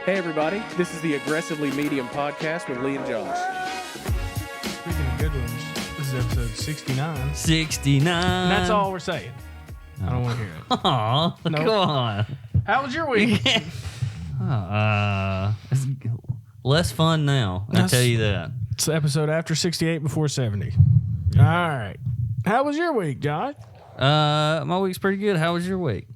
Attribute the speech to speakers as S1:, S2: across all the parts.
S1: Hey everybody, this is the Aggressively Medium podcast with Lee and Josh.
S2: Speaking of good ones, this is episode 69.
S3: 69.
S2: And that's all we're saying. I don't want to hear it.
S3: Aw,
S2: Nope.
S3: come on.
S2: How was your week?
S3: It's less fun now, I tell you that.
S2: It's the episode after 68 before 70. All right. How was your week, Josh?
S3: My week's pretty good. How was your week?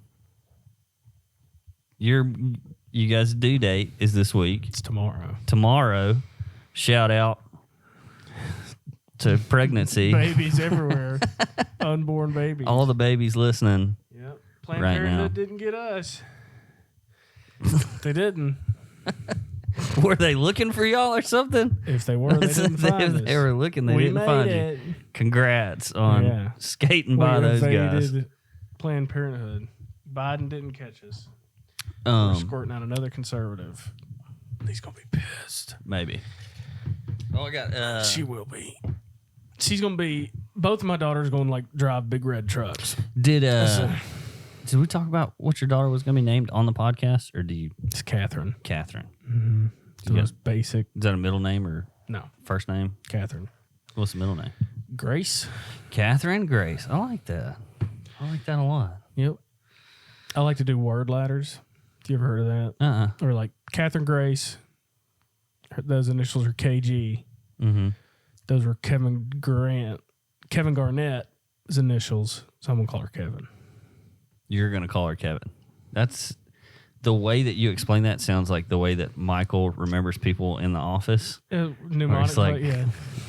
S3: You guys' due date is this week.
S2: It's tomorrow.
S3: Tomorrow, shout out to pregnancy.
S2: Babies everywhere. Unborn babies.
S3: All the babies listening.
S2: Yep. Planned
S3: right
S2: Parenthood
S3: now.
S2: didn't get us. They didn't.
S3: Were they looking for y'all or something?
S2: If they were, they didn't find us.
S3: If they were looking, they
S2: We
S3: didn't
S2: made
S3: find
S2: it.
S3: you. Congrats on skating
S2: We
S3: by those guys.
S2: invaded Planned Parenthood. Biden didn't catch us. We're squirting out another conservative. He's going to be pissed.
S3: Maybe. Oh, I got.
S2: She will be. She's going to be. Both of my daughters going to like drive big red trucks.
S3: Did we talk about what your daughter was going to be named on the podcast, or do you?
S2: It's Catherine.
S3: Catherine.
S2: Mm-hmm. The most basic.
S3: Is that a middle name or
S2: No,
S3: first name?
S2: Catherine.
S3: What's the middle name?
S2: Grace.
S3: Catherine Grace. I like that. I like that a lot.
S2: Yep. I like to do word ladders. Have you ever heard of that? Or like Catherine Grace. Those initials are KG.
S3: Mm-hmm.
S2: Those were Kevin Garnett's initials. So I'm going to call her Kevin.
S3: You're going to call her Kevin. That's the way that you explain that sounds like the way that Michael remembers people in the office.
S2: Mnemonic,
S3: like,
S2: yeah.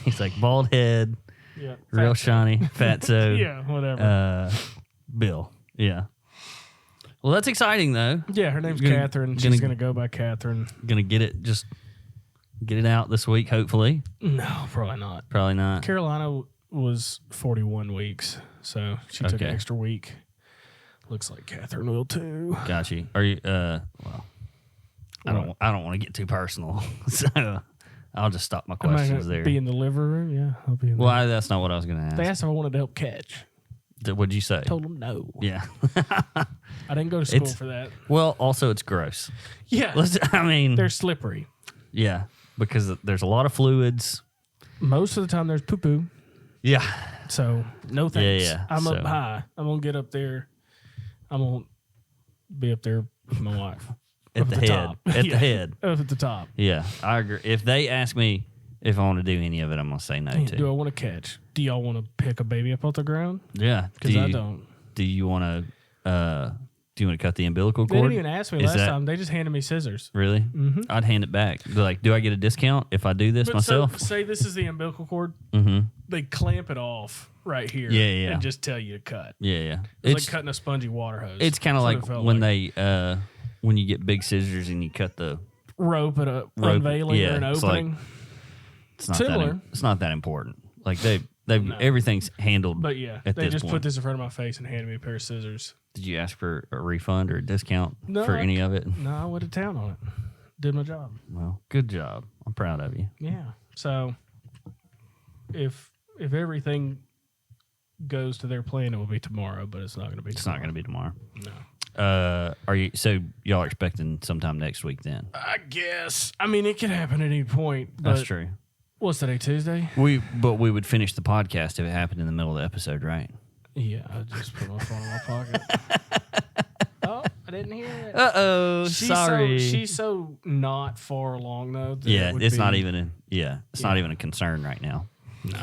S3: He's like bald head,
S2: Yeah.
S3: real shiny, fatso.
S2: Yeah, whatever.
S3: Bill. Yeah. Well, that's exciting though.
S2: Yeah, her name's Catherine. She's going to go by Catherine.
S3: Gonna get it out this week, hopefully.
S2: No, probably not.
S3: Probably not.
S2: Carolina was 41 weeks, so she took an extra week. Looks like Catherine will too.
S3: Got you. Are you? Well, I don't want to get too personal, so I'll just stop my questions there.
S2: Be in the liver room? Yeah, I'll be in there.
S3: Well, that's not what I was gonna ask.
S2: They asked if I wanted to help catch.
S3: What'd you say?
S2: I told them no.
S3: Yeah.
S2: I didn't go to school for that.
S3: Well, also it's gross.
S2: Yeah. They're slippery.
S3: Yeah, because there's a lot of fluids.
S2: Most of the time there's poo-poo.
S3: Yeah.
S2: So, no thanks.
S3: Yeah.
S2: I'm up high. I'm going to get up there. I'm going to be up there with my wife.
S3: At the head.
S2: Top.
S3: At the head.
S2: Up at the top.
S3: Yeah, I agree. If they ask me if I want to do any of it, I'm going to say no to.
S2: Do I want to catch? Do y'all want to pick a baby up off the ground?
S3: Yeah.
S2: Because I don't.
S3: Do you want to cut the umbilical cord?
S2: They didn't even ask me last time. They just handed me scissors.
S3: Really?
S2: Mm-hmm.
S3: I'd hand it back. Be like, do I get a discount if I do this myself?
S2: So, say this is the umbilical cord.
S3: Mm-hmm.
S2: They clamp it off right here.
S3: Yeah.
S2: And just tell you to cut.
S3: Yeah.
S2: It's like cutting a spongy water hose.
S3: It's kind of like when when you get big scissors and you cut the
S2: rope at a unveiling or an opening.
S3: It's not
S2: similar.
S3: It's not that important. Like everything's handled.
S2: But yeah, they just put this in front of my face and handed me a pair of scissors.
S3: Did you ask for a refund or a discount for any of it?
S2: No, I went to town on it. Did my job.
S3: Well, good job. I'm proud of you.
S2: Yeah. So if everything goes to their plan, it will be tomorrow, but it's not going to be.
S3: It's not going to be tomorrow.
S2: No.
S3: Y'all are expecting sometime next week then?
S2: I guess. I mean, it could happen at any point. But
S3: That's true.
S2: What's today, Tuesday?
S3: We would finish the podcast if it happened in the middle of the episode, right?
S2: Yeah, I just put my phone in my pocket. Oh, I didn't hear it.
S3: Uh-oh, sorry.
S2: She's so not far along, though.
S3: It's not even not even a concern right now.
S2: No.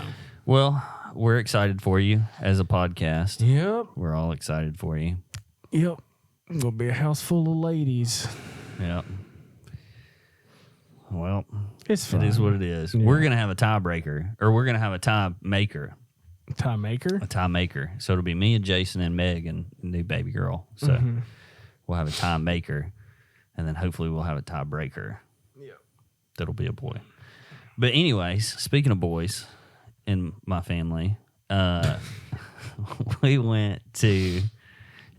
S3: Well, we're excited for you as a podcast.
S2: Yep.
S3: We're all excited for you.
S2: Yep. It's going to be a house full of ladies.
S3: Yep. Well,
S2: it's fine.
S3: It is what it is.
S2: Yeah.
S3: We're going to have a tiebreaker, or we're going to have a tie maker.
S2: Tie maker?
S3: A tie maker. So it'll be me and Jason and Meg and new baby girl. So we'll have a tie maker, and then hopefully we'll have a tiebreaker.
S2: Yep.
S3: That'll be a boy. But anyways, speaking of boys in my family, we went to...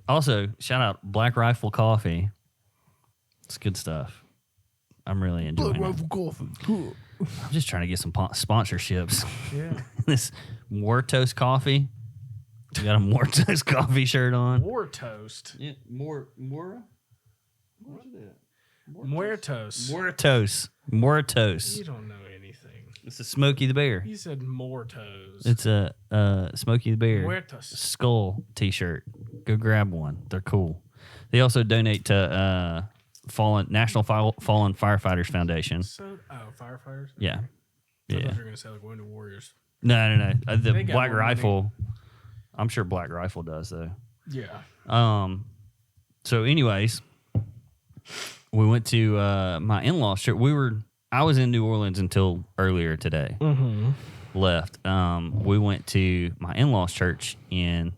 S3: Also, shout out Black Rifle Coffee. It's good stuff. I'm really enjoying
S2: Black Rifle Coffee. Cool.
S3: I'm just trying to get some sponsorships.
S2: Yeah.
S3: This War Toast Coffee. You got a War Toast Coffee shirt on.
S2: War Toast?
S3: Yeah, Mora? What's that?
S2: Muertos.
S3: Muertos.
S2: You don't know anything.
S3: It's a Smokey the Bear.
S2: You said Muertos.
S3: It's a Smokey the Bear
S2: Muertos.
S3: skull T-shirt. Go grab one. They're cool. They also donate to National Fallen Firefighters Foundation.
S2: Firefighters?
S3: Yeah.
S2: I thought
S3: Yeah.
S2: you were going to say like Wounded Warriors.
S3: No. The
S2: They got
S3: Black
S2: more
S3: Rifle. I'm sure Black Rifle does though.
S2: Yeah.
S3: So anyways, we went to my in-laws church. I was in New Orleans until earlier today.
S2: Mm-hmm.
S3: Left. We went to my in-laws church in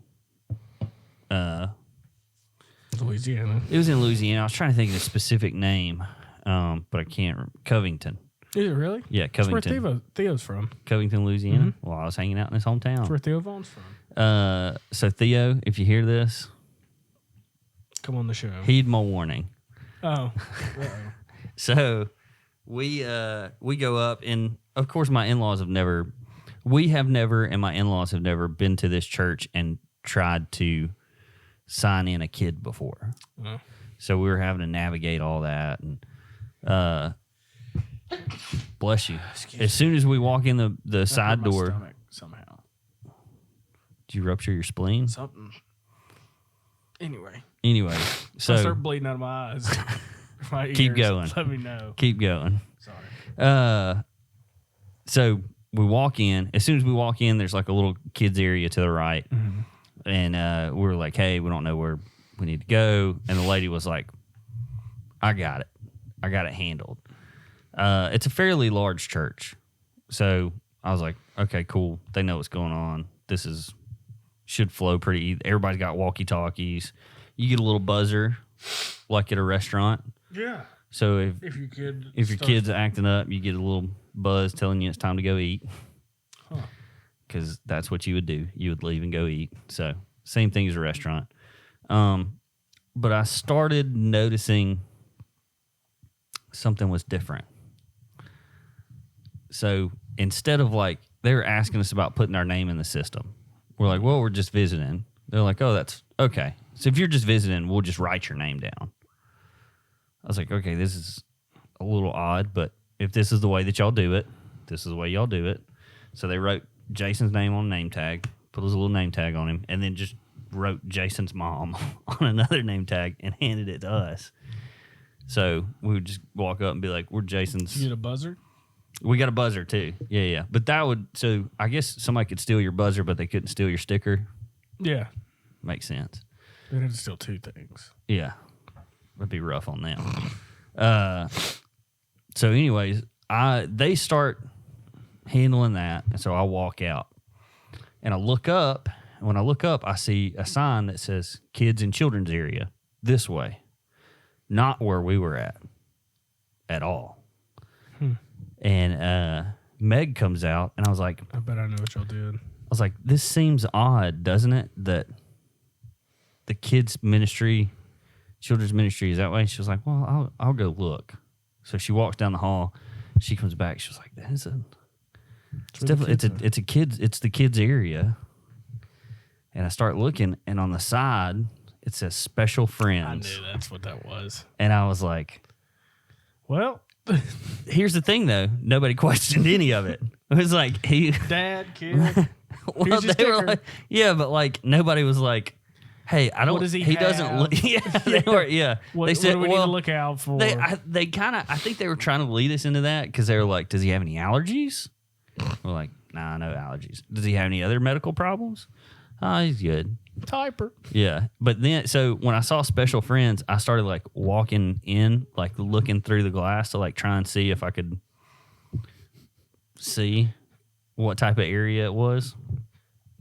S2: Louisiana.
S3: It was in Louisiana. I was trying to think of a specific name, but I can't. Covington.
S2: Is it really?
S3: Yeah, Covington.
S2: That's where Theo's from.
S3: Covington, Louisiana.
S2: Mm-hmm.
S3: Well, I was hanging out in his hometown.
S2: That's where Theo Vaughn's from.
S3: So Theo, if you hear this,
S2: come on the show.
S3: heed my warning.
S2: Oh.
S3: So we go up, and of course my in-laws and my in-laws have never been to this church and tried to sign in a kid before. So we were having to navigate all that, and bless you. As soon as we walk in the side door,
S2: somehow.
S3: did you rupture your spleen?
S2: Something. Anyway,
S3: so
S2: I start bleeding out of my eyes. My ears,
S3: keep going.
S2: Let me know.
S3: Keep going.
S2: Sorry.
S3: So we walk in. As soon as we walk in, there's like a little kids area to the right.
S2: Mm-hmm.
S3: And we were like, hey, we don't know where we need to go. And the lady was like, I got it handled. It's a fairly large church. So I was like, okay, cool. They know what's going on. Should flow pretty easy. Everybody's got walkie-talkies. You get a little buzzer like at a restaurant.
S2: Yeah.
S3: So
S2: if
S3: your kid's acting up, you get a little buzz telling you it's time to go eat.
S2: Huh.
S3: Because that's what you would do. You would leave and go eat. So same thing as a restaurant. But I started noticing something was different. So instead of like, they were asking us about putting our name in the system. We're like, well, we're just visiting. They're like, oh, that's okay. So if you're just visiting, we'll just write your name down. I was like, okay, this is a little odd, but if this is the way that y'all do it, this is the way y'all do it. So they wrote Jason's name on a name tag, put his little name tag on him, and then just wrote Jason's mom on another name tag and handed it to us. So we would just walk up and be like, we're Jason's.
S2: Did you get a buzzer?
S3: We got a buzzer too. Yeah. But so I guess somebody could steal your buzzer, but they couldn't steal your sticker.
S2: Yeah.
S3: Makes sense.
S2: They had to steal two things.
S3: Yeah. That'd be rough on them. So anyways, they start handling that. And so I walk out and I look up. And when I look up, I see a sign that says kids and children's area this way, not where we were at all. And Meg comes out and I was like,
S2: I bet I know what y'all did.
S3: I was like, this seems odd, doesn't it? That the kids ministry, children's ministry is that way. She was like, well, I'll go look. So she walks down the hall. She comes back. She was like, it's the kids area. And I start looking, and on the side it says special friends.
S2: I knew that's what that was.
S3: And I was like,
S2: well,
S3: here's the thing though, nobody questioned any of it. It was like
S2: dad, kid.
S3: Well, they were like, yeah, but like nobody was like, hey, I don't.
S2: What does he
S3: doesn't
S2: have?
S3: look. Yeah, they were. Yeah,
S2: What,
S3: they said,
S2: what do we
S3: well,
S2: need to look out for?
S3: They kind of. I think they were trying to lead us into that because they were like, does he have any allergies? We're like, nah, no allergies. Does he have any other medical problems? He's good.
S2: Typer.
S3: Yeah, but then so when I saw special friends, I started like walking in, like looking through the glass to like try and see if I could see what type of area it was.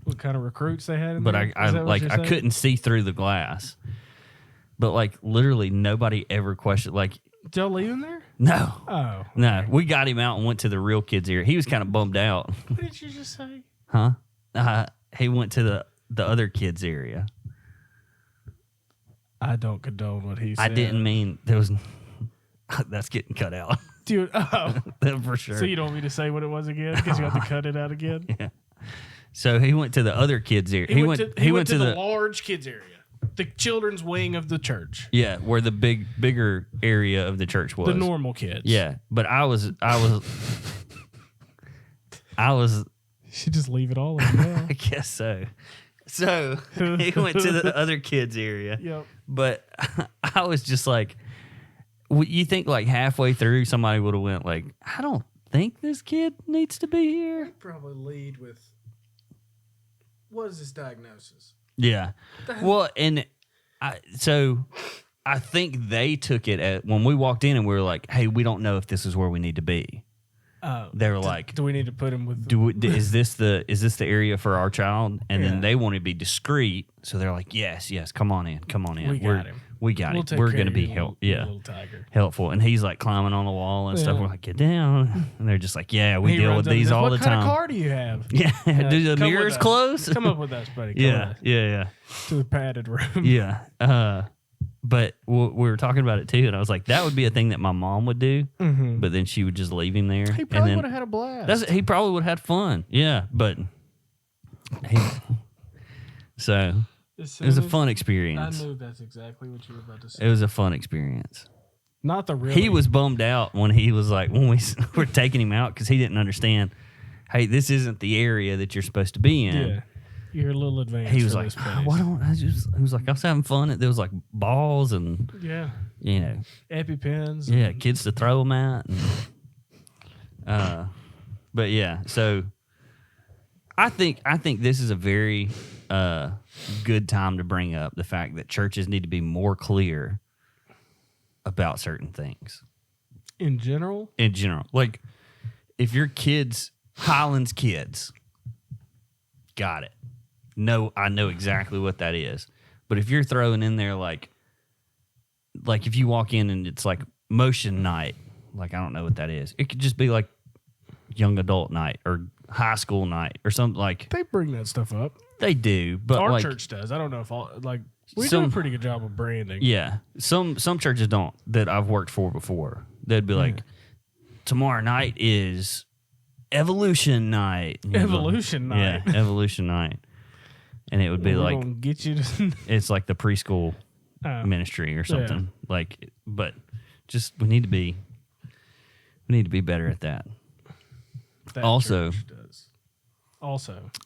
S2: What kind of recruits they had in
S3: But
S2: there?
S3: I couldn't see through the glass. But like literally nobody ever questioned. Like,
S2: did y'all leave him there?
S3: no,
S2: Oh,
S3: no, we got him out and went to the real kids area. He was kind of bummed out.
S2: what did you just say?
S3: Huh? He went to the other kids area.
S2: I don't condone what he said.
S3: I didn't mean there was. That's getting cut out,
S2: dude. Oh,
S3: for sure.
S2: so you don't want me to say what it was again because you have to cut it out again.
S3: Yeah. So he went to the other kids area.
S2: He went to the large kids area. the children's wing of the church.
S3: Yeah, where the bigger area of the church was.
S2: The normal kids.
S3: Yeah, but I was.
S2: Should just leave it all in there.
S3: I guess so. So he went to the other kids area.
S2: Yep.
S3: But I was just like, you think like halfway through somebody would have went like, I don't think this kid needs to be here.
S2: I'd probably lead with, what is his diagnosis?
S3: Yeah. Well, and I think they took it at when we walked in and we were like, hey, we don't know if this is where we need to be. They were like,
S2: do we need to put him with?
S3: Is this the area for our child? And then they want to be discreet, so they're like, yes, come on in.
S2: We got him.
S3: We got it. We're going to be
S2: little tiger.
S3: helpful. And he's like climbing on the wall and stuff. We're like, get down. And they're just like, yeah, we deal with these all the time.
S2: What kind of car do you have?
S3: Yeah, do the mirrors close?
S2: Come up with us, buddy.
S3: Yeah.
S2: To the padded room.
S3: Yeah. But we were talking about it too, and I was like, that would be a thing that my mom would do, but then she would just leave him there.
S2: He probably would have had a blast.
S3: He probably would have had fun. Yeah, but so it was a fun experience.
S2: I knew that's exactly what you were about to say.
S3: It was a fun experience.
S2: Not the real.
S3: He was bummed out when he was like, when we were taking him out because he didn't understand, hey, this isn't the area that you're supposed to be in.
S2: Yeah. You're a little advanced.
S3: He was like, why don't I just? He was like, I was having fun. There was like balls and
S2: EpiPens.
S3: Yeah, kids to throw them at. And, but yeah, so I think this is a very good time to bring up the fact that churches need to be more clear about certain things.
S2: In general,
S3: like if your kids, Highlands kids, got it. No, I know exactly what that is. But if you're throwing in there like if you walk in and it's like motion night, like I don't know what that is. It could just be like young adult night or high school night or something like.
S2: They bring that stuff up.
S3: They do, but
S2: our
S3: like,
S2: church does. I don't know if we do a pretty good job of branding.
S3: Yeah, some churches don't that I've worked for before. They'd be like, tomorrow night is evolution night.
S2: Evolution night.
S3: Yeah, evolution night. And it would be
S2: We're
S3: like,
S2: gonna get you to
S3: it's like the preschool ministry or something. Like, but just we need to be better at that. Also,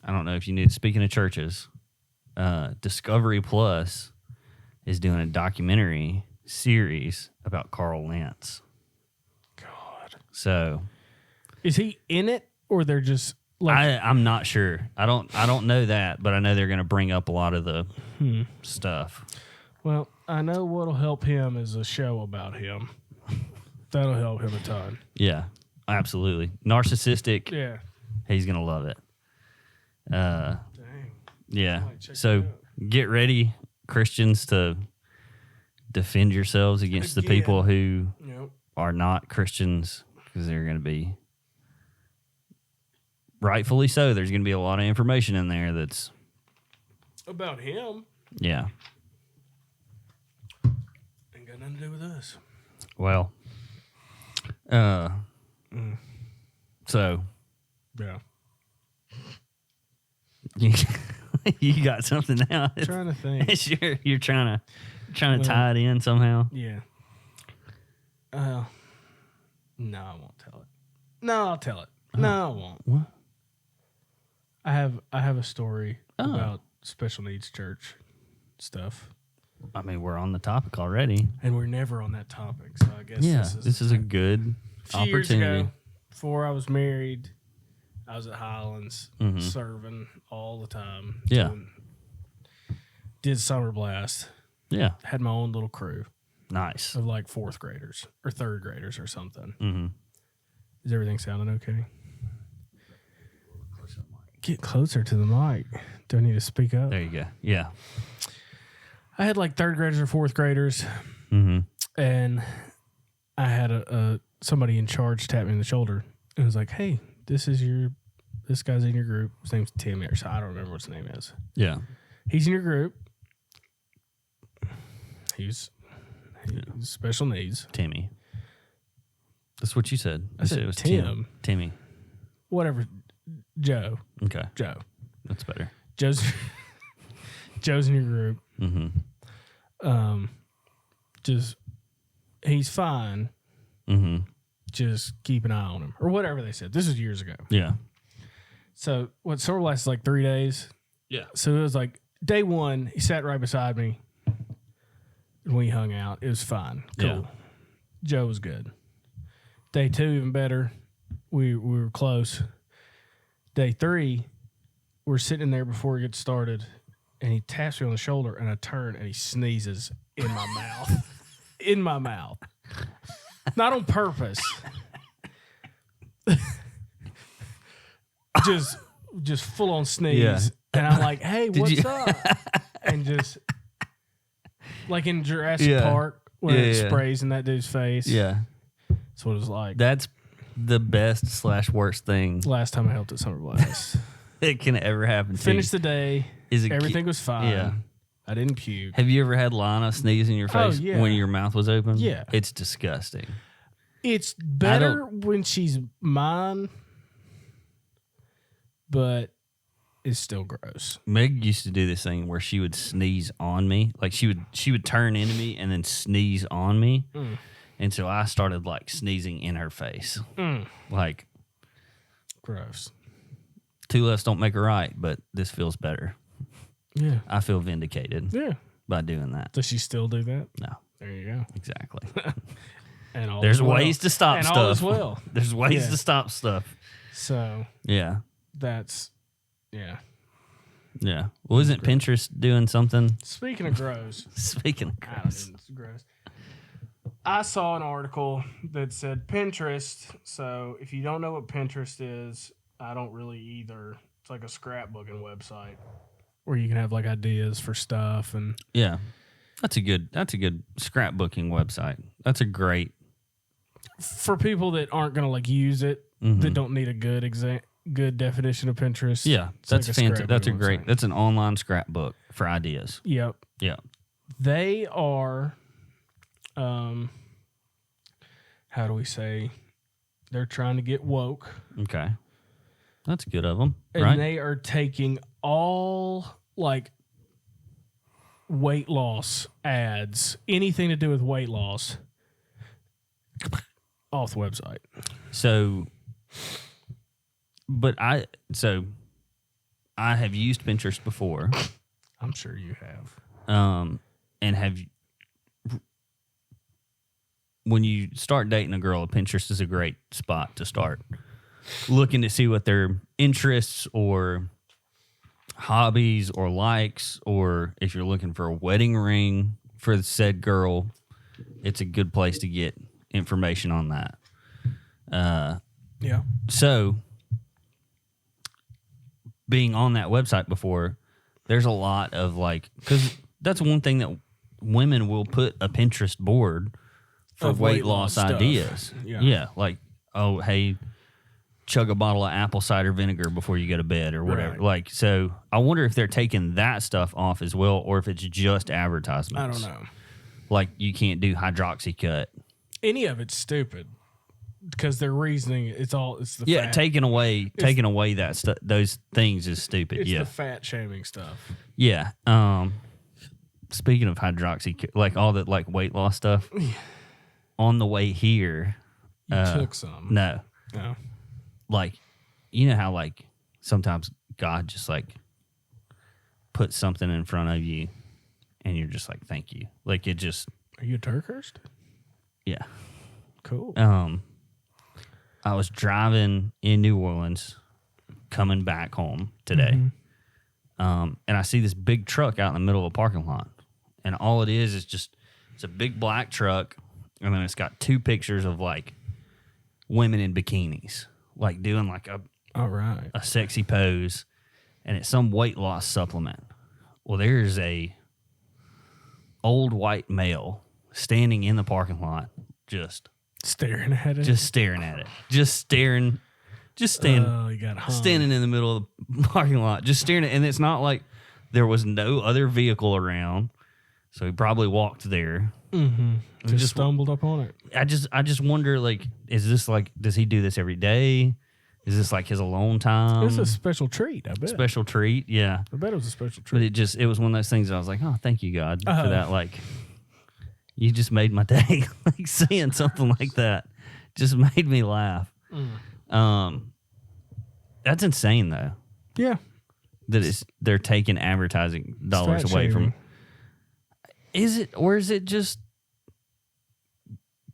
S3: I don't know if you knew. Speaking of churches, Discovery Plus is doing a documentary series about Carl Lentz.
S2: God.
S3: So,
S2: is he in it, or they're just like?
S3: I'm not sure. I don't know that, but I know they're going to bring up a lot of the stuff.
S2: Well, I know what'll help him is a show about him. That'll help him a ton.
S3: Yeah, absolutely. Narcissistic.
S2: Yeah.
S3: He's going to love it.
S2: Dang.
S3: Yeah. So get ready, Christians, to defend yourselves against the people who are not Christians, because they're going to be, rightfully so, there's going to be a lot of information in there that's
S2: about him.
S3: Yeah.
S2: Ain't got nothing to do with us.
S3: Well, so
S2: yeah.
S3: You got something now.
S2: I'm trying to think.
S3: You're trying to tie it in somehow.
S2: Yeah. No, I won't tell it. No, I'll tell it. No, I won't.
S3: What?
S2: I have a story about special needs church stuff.
S3: I mean, we're on the topic already,
S2: and we're never on that topic. So I guess
S3: this is a good opportunity.
S2: Years ago, before I was married, I was at Highlands serving all the time.
S3: Yeah.
S2: Did Summer Blast.
S3: Yeah.
S2: Had my own little crew.
S3: Nice.
S2: Of like fourth graders or third graders or something.
S3: Mm-hmm.
S2: Is everything sounding okay? Get closer to the mic. Do I need to speak up?
S3: There you go. Yeah.
S2: I had like third graders or fourth graders.
S3: Mm-hmm.
S2: And I had somebody in charge tap me on the shoulder and was like, hey, this guy's in your group. His name's Tim, or so I don't remember what his name is.
S3: Yeah.
S2: He's in your group. He's special needs.
S3: Timmy. That's what you said.
S2: I said
S3: it was
S2: Tim.
S3: Timmy.
S2: Whatever. Joe.
S3: Okay.
S2: Joe.
S3: That's better.
S2: Joe's in your group.
S3: Mm-hmm.
S2: just he's fine.
S3: Mm-hmm.
S2: Just keep an eye on him or whatever they said. This was years ago.
S3: Yeah.
S2: So what sort of lasted like 3 days.
S3: Yeah.
S2: So it was like day 1, he sat right beside me. And we hung out. It was fine. Cool.
S3: Yeah.
S2: Joe was good. Day 2, even better. We were close. Day 3, we're sitting there before it gets started, and he taps me on the shoulder, and I turn, and he sneezes in my mouth. In my mouth. Not on purpose. just full on sneeze.
S3: Yeah.
S2: And I'm like, hey, what's up? And just like in Jurassic Park when it sprays in that dude's face.
S3: Yeah.
S2: That's what it was like.
S3: That's the best / worst thing
S2: Last time I helped at Summer Blast.
S3: it can ever happen to
S2: Finished the day. Everything was fine.
S3: Yeah.
S2: I didn't puke.
S3: Have you ever had Lana sneeze in your face when your mouth was open?
S2: Yeah.
S3: It's disgusting.
S2: It's better when she's mine, but it's still gross.
S3: Meg used to do this thing where she would sneeze on me. Like she would turn into me and then sneeze on me.
S2: Mm.
S3: And so I started like sneezing in her face. Like
S2: gross.
S3: 2 less don't make a right, but this feels better.
S2: Yeah.
S3: I feel vindicated by doing that.
S2: Does she still do that?
S3: No.
S2: There you go.
S3: Exactly.
S2: And all
S3: There's
S2: as well.
S3: ways to stop
S2: and
S3: stuff.
S2: all as well.
S3: There's ways to stop stuff.
S2: So
S3: Yeah.
S2: that's yeah.
S3: Yeah. Well, isn't Pinterest doing something?
S2: Speaking of gross.
S3: Speaking of
S2: I don't
S3: gross.
S2: know, it's gross. I saw an article that said Pinterest. So if you don't know what Pinterest is, I don't really either. It's like a scrapbooking website where you can have like ideas for stuff and
S3: Yeah. That's a good scrapbooking website. That's a great
S2: for people that aren't going to like use it, that don't need a good definition of Pinterest.
S3: Yeah.
S2: It's
S3: That's
S2: like a
S3: fantastic. That's a
S2: scrapbooking
S3: great.
S2: website.
S3: That's an online scrapbook for ideas.
S2: Yep.
S3: Yeah.
S2: They are how do we say? They're trying to get woke.
S3: Okay. That's good of them,
S2: And
S3: right?
S2: they are taking all like weight loss ads, anything to do with weight loss, off the website.
S3: So I have used Pinterest before.
S2: I'm sure you have.
S3: And have when you start dating a girl, Pinterest is a great spot to start looking to see what their interests or hobbies or likes, or if you're looking for a wedding ring for the said girl, it's a good place to get information on that.
S2: Yeah.
S3: So being on that website before, there's a lot of like, because that's one thing that women will put a Pinterest board for
S2: Of
S3: weight loss
S2: stuff.
S3: ideas.
S2: Yeah.
S3: Like, oh, hey, chug a bottle of apple cider vinegar before you go to bed or whatever.
S2: Right.
S3: Like, so I wonder if they're taking that stuff off as well, or if it's just advertisements.
S2: I don't know.
S3: Like, you can't do hydroxycut.
S2: Any of it's stupid because their reasoning, it's the fat.
S3: taking away that stuff, those things is stupid.
S2: It's
S3: yeah.
S2: the fat shaming stuff.
S3: Yeah. Speaking of hydroxy, like all that like weight loss stuff, on the way here,
S2: You took some.
S3: no,
S2: No.
S3: like, you know how like sometimes God just like puts something in front of you and you're just like, thank you. Like it just,
S2: Are you a Turkhurst?
S3: yeah.
S2: Cool.
S3: I was driving in New Orleans coming back home today. And I see this big truck out in the middle of a parking lot. And all it is just, it's a big black truck. And then it's got 2 pictures of like women in bikinis, like doing like
S2: All right.
S3: a sexy pose. And it's some weight loss supplement. Well, there's a old white male standing in the parking lot, just
S2: Staring at it.
S3: staring at it, standing
S2: You got hung.
S3: standing in the middle of the parking lot, just staring at it. And it's not like there was no other vehicle around. So he probably walked there.
S2: Just stumbled up on it.
S3: I just wonder, like, is this like, does he do this every day? Is this like his alone time?
S2: It's a special treat, I bet.
S3: Special treat, yeah.
S2: I bet it was a special
S3: But
S2: treat.
S3: it was one of those things that I was like, oh, thank you, God, for that. Like, You just made my day. Like seeing something like that just made me laugh. That's insane though.
S2: Yeah.
S3: That they're taking advertising dollars away from. Is it, or is it just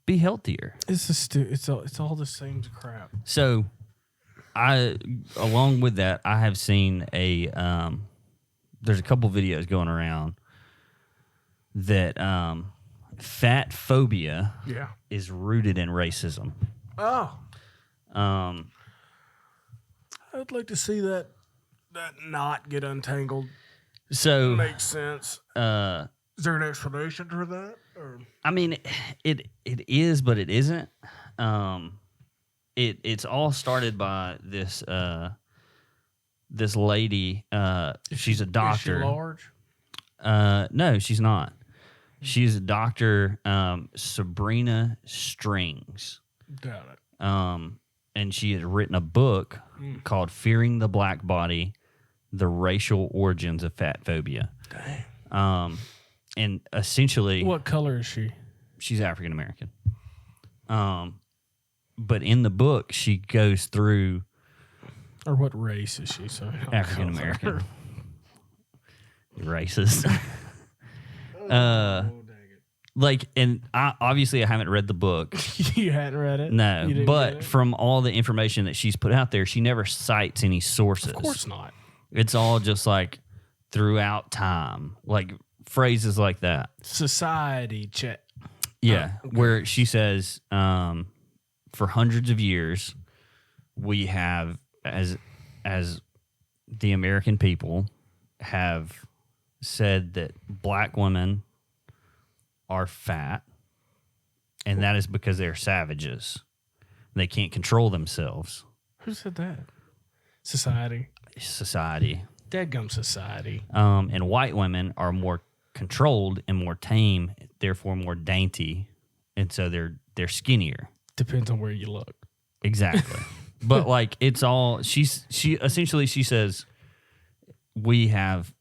S3: be healthier?
S2: It's all the same crap.
S3: So, along with that, I have seen there's a couple videos going around that Fatphobia is rooted in racism.
S2: Oh. I'd like to see that not get untangled.
S3: So
S2: makes sense. Is there an explanation for that? Or?
S3: I mean, it is, but it isn't. It's all started by this this lady. She's a doctor.
S2: Is she large?
S3: No, she's not. She's a doctor. Sabrina Strings.
S2: Got it.
S3: And she has written a book called "Fearing the Black Body: The Racial Origins of Fatphobia."
S2: Dang.
S3: And essentially,
S2: what color is she?
S3: She's African American. But in the book, she goes through.
S2: Or what race is she? So
S3: African American. Racist. Like, and obviously I haven't read the book.
S2: You hadn't read it?
S3: No, but from all the information that she's put out there, she never cites any sources.
S2: Of course not.
S3: It's all just like throughout time, like phrases like that.
S2: Society check.
S3: Yeah,
S2: okay.
S3: Where she says, for hundreds of years, we have, as the American people, have said that black women are fat, and that is because they're savages. They can't control themselves.
S2: Who said that? Society.
S3: Dadgum
S2: society.
S3: And white women are more controlled and more tame, therefore more dainty, and so they're skinnier.
S2: Depends on where you look.
S3: Exactly. But like it's all she essentially says we have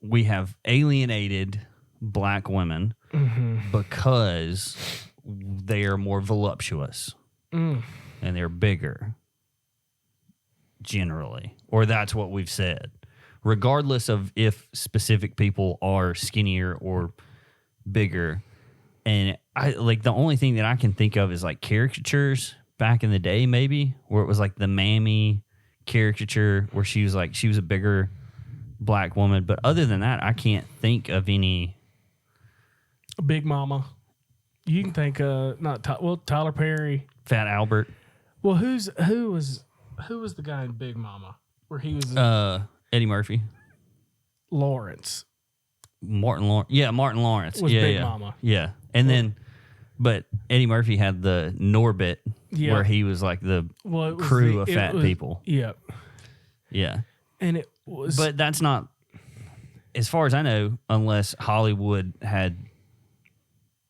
S3: alienated black women because they are more voluptuous and they're bigger generally, or that's what we've said, regardless of if specific people are skinnier or bigger. And I like the only thing that I can think of is like caricatures back in the day, maybe where it was like the mammy caricature where she was a bigger black woman. But other than that, I can't think of any.
S2: Big Mama. You can think Tyler Perry,
S3: Fat Albert.
S2: Well, who was the guy in Big Mama where he was
S3: Eddie Murphy, Martin Lawrence
S2: was Big Mama.
S3: Yeah, and then but Eddie Murphy had the Norbit where he was like the crew of fat people.
S2: Yep.
S3: Yeah,
S2: and it was,
S3: but that's not, as far as I know, unless Hollywood had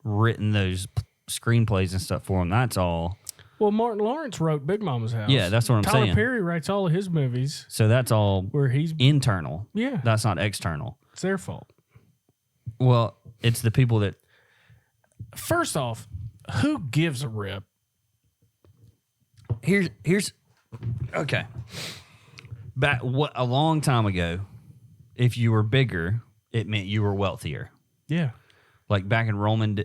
S3: written those screenplays and stuff for him. That's all.
S2: Well, Martin Lawrence wrote Big Mama's House.
S3: Yeah, that's what I'm saying.
S2: Tyler Perry writes all of his movies.
S3: So that's all
S2: where he's
S3: internal.
S2: Yeah.
S3: That's not external.
S2: It's their fault.
S3: Well, it's the people that...
S2: First off, who gives a rip?
S3: Here's okay. A long time ago, if you were bigger, it meant you were wealthier.
S2: Yeah.
S3: Like back in Roman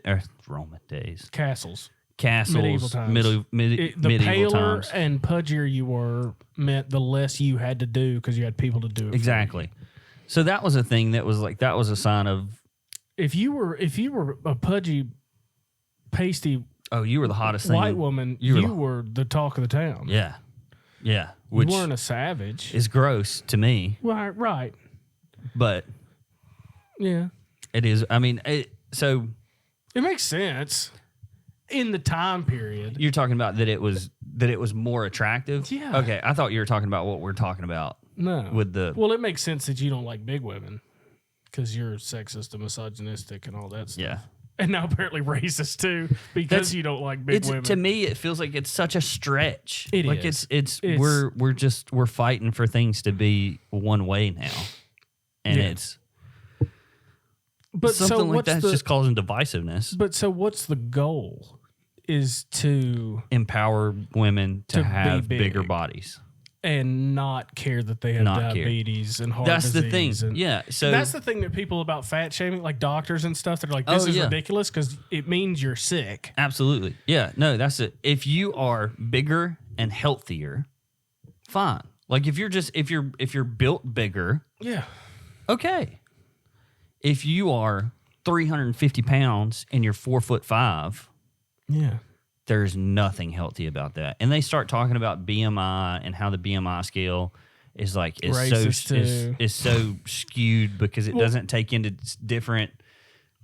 S3: days.
S2: Castles.
S3: Medieval times.
S2: The
S3: medieval
S2: paler
S3: times.
S2: and pudgier you were meant the less you had to do because you had people to do it.
S3: Exactly. So that was a thing that was like, that was a sign of...
S2: If you were a pudgy, pasty...
S3: Oh, you were the hottest thing.
S2: White woman, you were the talk of the town.
S3: Yeah. Yeah.
S2: Which you weren't a savage.
S3: Is gross to me.
S2: Right.
S3: But...
S2: Yeah.
S3: It is. I mean, so...
S2: It makes sense in the time period.
S3: You're talking about that it was more attractive?
S2: Yeah.
S3: Okay, I thought you were talking about what we're talking about.
S2: No.
S3: Well,
S2: it makes sense that you don't like big women because you're sexist and misogynistic and all that stuff.
S3: Yeah.
S2: And now apparently racist too because you don't like big women.
S3: To me, it feels like it's such a stretch.
S2: It
S3: like
S2: is.
S3: It's we're fighting for things to be one way now, and it's
S2: But
S3: something
S2: so
S3: like
S2: what's
S3: that's
S2: the,
S3: just causing divisiveness.
S2: But so what's the goal? Is to
S3: Empower women to
S2: be
S3: have bigger
S2: big.
S3: bodies.
S2: And not care that they have
S3: Not care.
S2: diabetes and heart
S3: That's the
S2: disease.
S3: thing.
S2: And
S3: Yeah. So
S2: that's the thing that people about fat shaming, like doctors and stuff, they're like, this is ridiculous because it means you're sick.
S3: absolutely. Yeah. No, that's it. If you are bigger and healthier, fine. Like if you're built bigger,
S2: Yeah.
S3: okay. If you are 350 pounds and you're 4'5",
S2: Yeah.
S3: there's nothing healthy about that. And they start talking about BMI and how the BMI scale is
S2: Racist
S3: so skewed because it doesn't take into different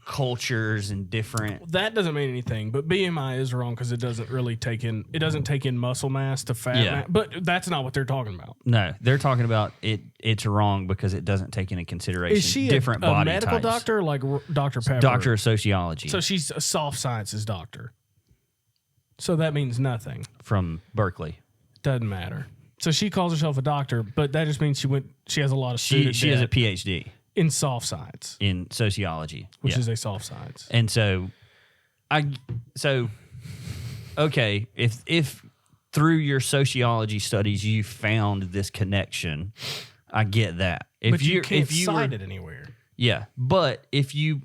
S3: cultures and different.
S2: That doesn't mean anything, but BMI is wrong because it doesn't take in muscle mass to fat mass. But that's not what they're talking about.
S3: No, they're talking about it. It's wrong because it doesn't take into consideration
S2: Is she
S3: different
S2: a
S3: body
S2: medical
S3: types.
S2: doctor like Dr. Pepper?
S3: Doctor of sociology.
S2: So she's a soft sciences doctor. So that means nothing.
S3: From Berkeley.
S2: Doesn't matter. So she calls herself a doctor, but that just means she has a lot of student
S3: She has a
S2: debt
S3: PhD
S2: in soft science,
S3: in sociology,
S2: which is a soft science.
S3: and so okay, if through your sociology studies you found this connection, I get that.
S2: But you can't cite it anywhere.
S3: Yeah, but if you're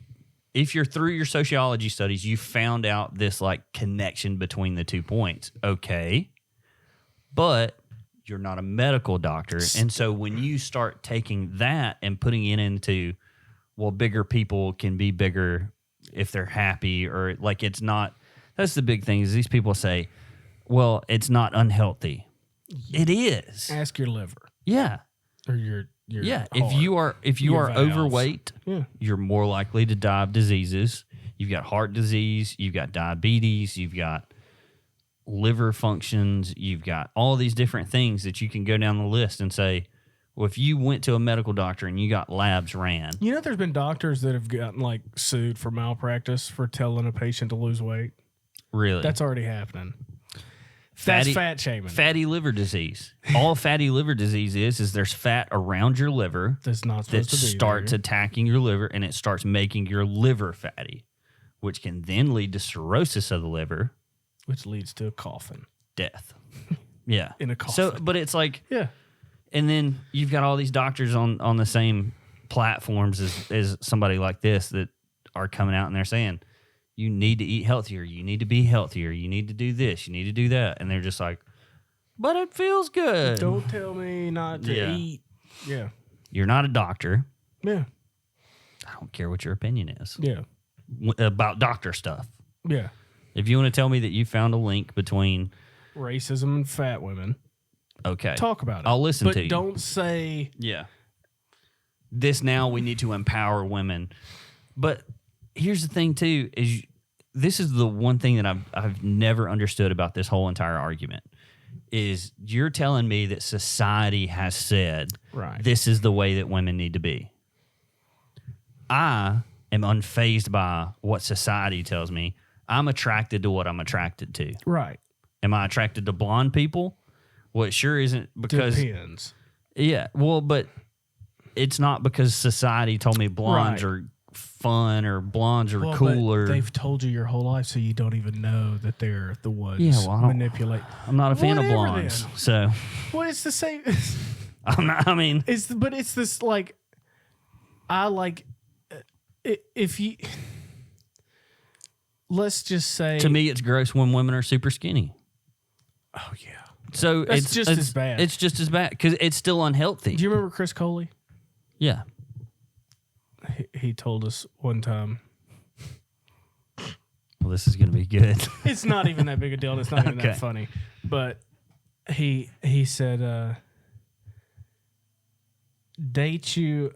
S3: through your sociology studies, you found out this like connection between the 2 points. Okay, but you're not a medical doctor, and so when you start taking that and putting it into, well, bigger people can be bigger if they're happy, or like it's not. That's the big thing is these people say, well, it's not unhealthy. It is.
S2: Ask your liver.
S3: Yeah.
S2: Or your
S3: Yeah,
S2: heart.
S3: if you
S2: Your
S3: are
S2: valves.
S3: overweight,
S2: Yeah.
S3: you're more likely to die of diseases. You've got heart disease, you've got diabetes, you've got liver functions, you've got all these different things that you can go down the list and say, well, if you went to a medical doctor and you got labs ran,
S2: You know, there's been doctors that have gotten like sued for malpractice for telling a patient to lose weight.
S3: really,
S2: That's already happening.
S3: Fatty-
S2: That's fat shaming.
S3: fatty liver disease. All fatty liver disease is there's fat around your liver
S2: That's not
S3: that
S2: supposed to be
S3: starts
S2: there.
S3: attacking your liver, and it starts making your liver fatty, which can then lead to cirrhosis of the liver,
S2: Which leads to a coffin.
S3: death. Yeah.
S2: In a
S3: So,
S2: coffin.
S3: but it's like,
S2: Yeah.
S3: and then you've got all these doctors on the same platforms as somebody like this that are coming out and they're saying, you need to eat healthier, you need to be healthier, you need to do this, you need to do that. And they're just like, but it feels good.
S2: Don't tell me not to
S3: Yeah.
S2: eat. Yeah.
S3: You're not a doctor.
S2: Yeah.
S3: I don't care what your opinion is
S2: Yeah.
S3: about doctor stuff.
S2: Yeah.
S3: If you want to tell me that you found a link between,
S2: Racism and fat women.
S3: okay,
S2: Talk about it.
S3: I'll listen
S2: but
S3: to you.
S2: don't say
S3: Yeah. This now we need to empower women. But here's the thing too, is this is the one thing that I've never understood about this whole entire argument is you're telling me that society has said
S2: Right.
S3: this is the way that women need to be. I am unfazed by what society tells me. I'm attracted to what I'm attracted to.
S2: right.
S3: Am I attracted to blonde people? Well, it sure isn't because
S2: Depends.
S3: yeah, well, but it's not because society told me blondes
S2: Right.
S3: are fun or blondes are
S2: Well, but
S3: cooler.
S2: they've told you your whole life, so you don't even know that they're the ones
S3: Yeah, well, I don't-
S2: manipulate.
S3: I'm not a fan
S2: Whatever
S3: of blondes,
S2: then.
S3: so
S2: Well, it's the same.
S3: I'm not. I mean,
S2: But it's this like, I like, if you, let's just say,
S3: to me, it's gross when women are super skinny.
S2: oh yeah.
S3: So
S2: That's
S3: it's
S2: just as bad.
S3: It's just as bad because it's still unhealthy.
S2: Do you remember Chris Coley?
S3: Yeah.
S2: He told us one time.
S3: Well, this is gonna be good.
S2: It's not even that big a deal. And it's not even
S3: Okay.
S2: that funny. But he said, date you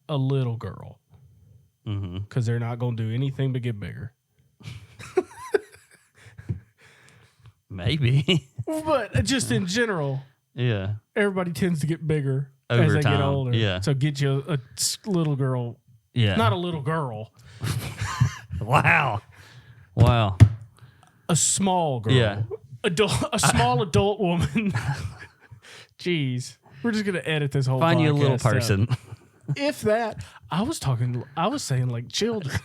S2: a little girl
S3: Mm-hmm.
S2: because they're not going to do anything but get bigger.
S3: Maybe.
S2: But just in general,
S3: Yeah.
S2: everybody tends to get bigger
S3: Over
S2: as they
S3: time,
S2: get older.
S3: yeah.
S2: So get you a little girl,
S3: Yeah.
S2: not a little girl,
S3: Wow. Wow.
S2: a small girl.
S3: Yeah.
S2: A small adult woman. Jeez. We're just going to edit this whole
S3: Find you a little
S2: podcast out.
S3: person.
S2: If that, I was saying like children,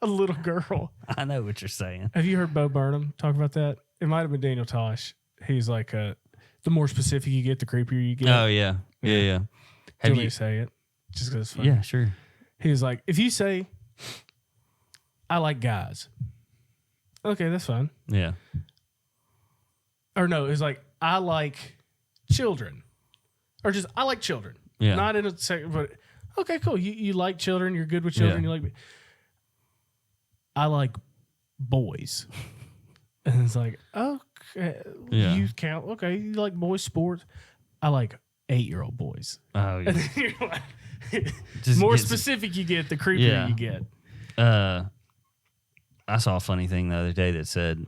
S2: a little girl.
S3: I know what you're saying.
S2: Have you heard Bo Burnham talk about that? It might have been Daniel Tosh. He's like, the more specific you get, the creepier you get.
S3: Oh, yeah. Yeah.
S2: Do
S3: Have
S2: you want me
S3: you?
S2: to say it? Just because it's funny.
S3: Yeah, sure.
S2: He was like, if you say, I like guys. Okay, that's fine.
S3: Yeah.
S2: Or no, it's like, I like children. Or just, I like children.
S3: Yeah.
S2: Not in a second, but okay, cool. You like children. You're good with children.
S3: Yeah.
S2: You like, I like boys. And it's like, okay,
S3: Yeah.
S2: you count. Okay, you like boys sports. I like 8-year-old boys.
S3: Oh,
S2: And
S3: yeah.
S2: then you're like,
S3: Just
S2: more
S3: gets-
S2: specific you get, the creepier
S3: Yeah.
S2: you get.
S3: I saw a funny thing the other day that said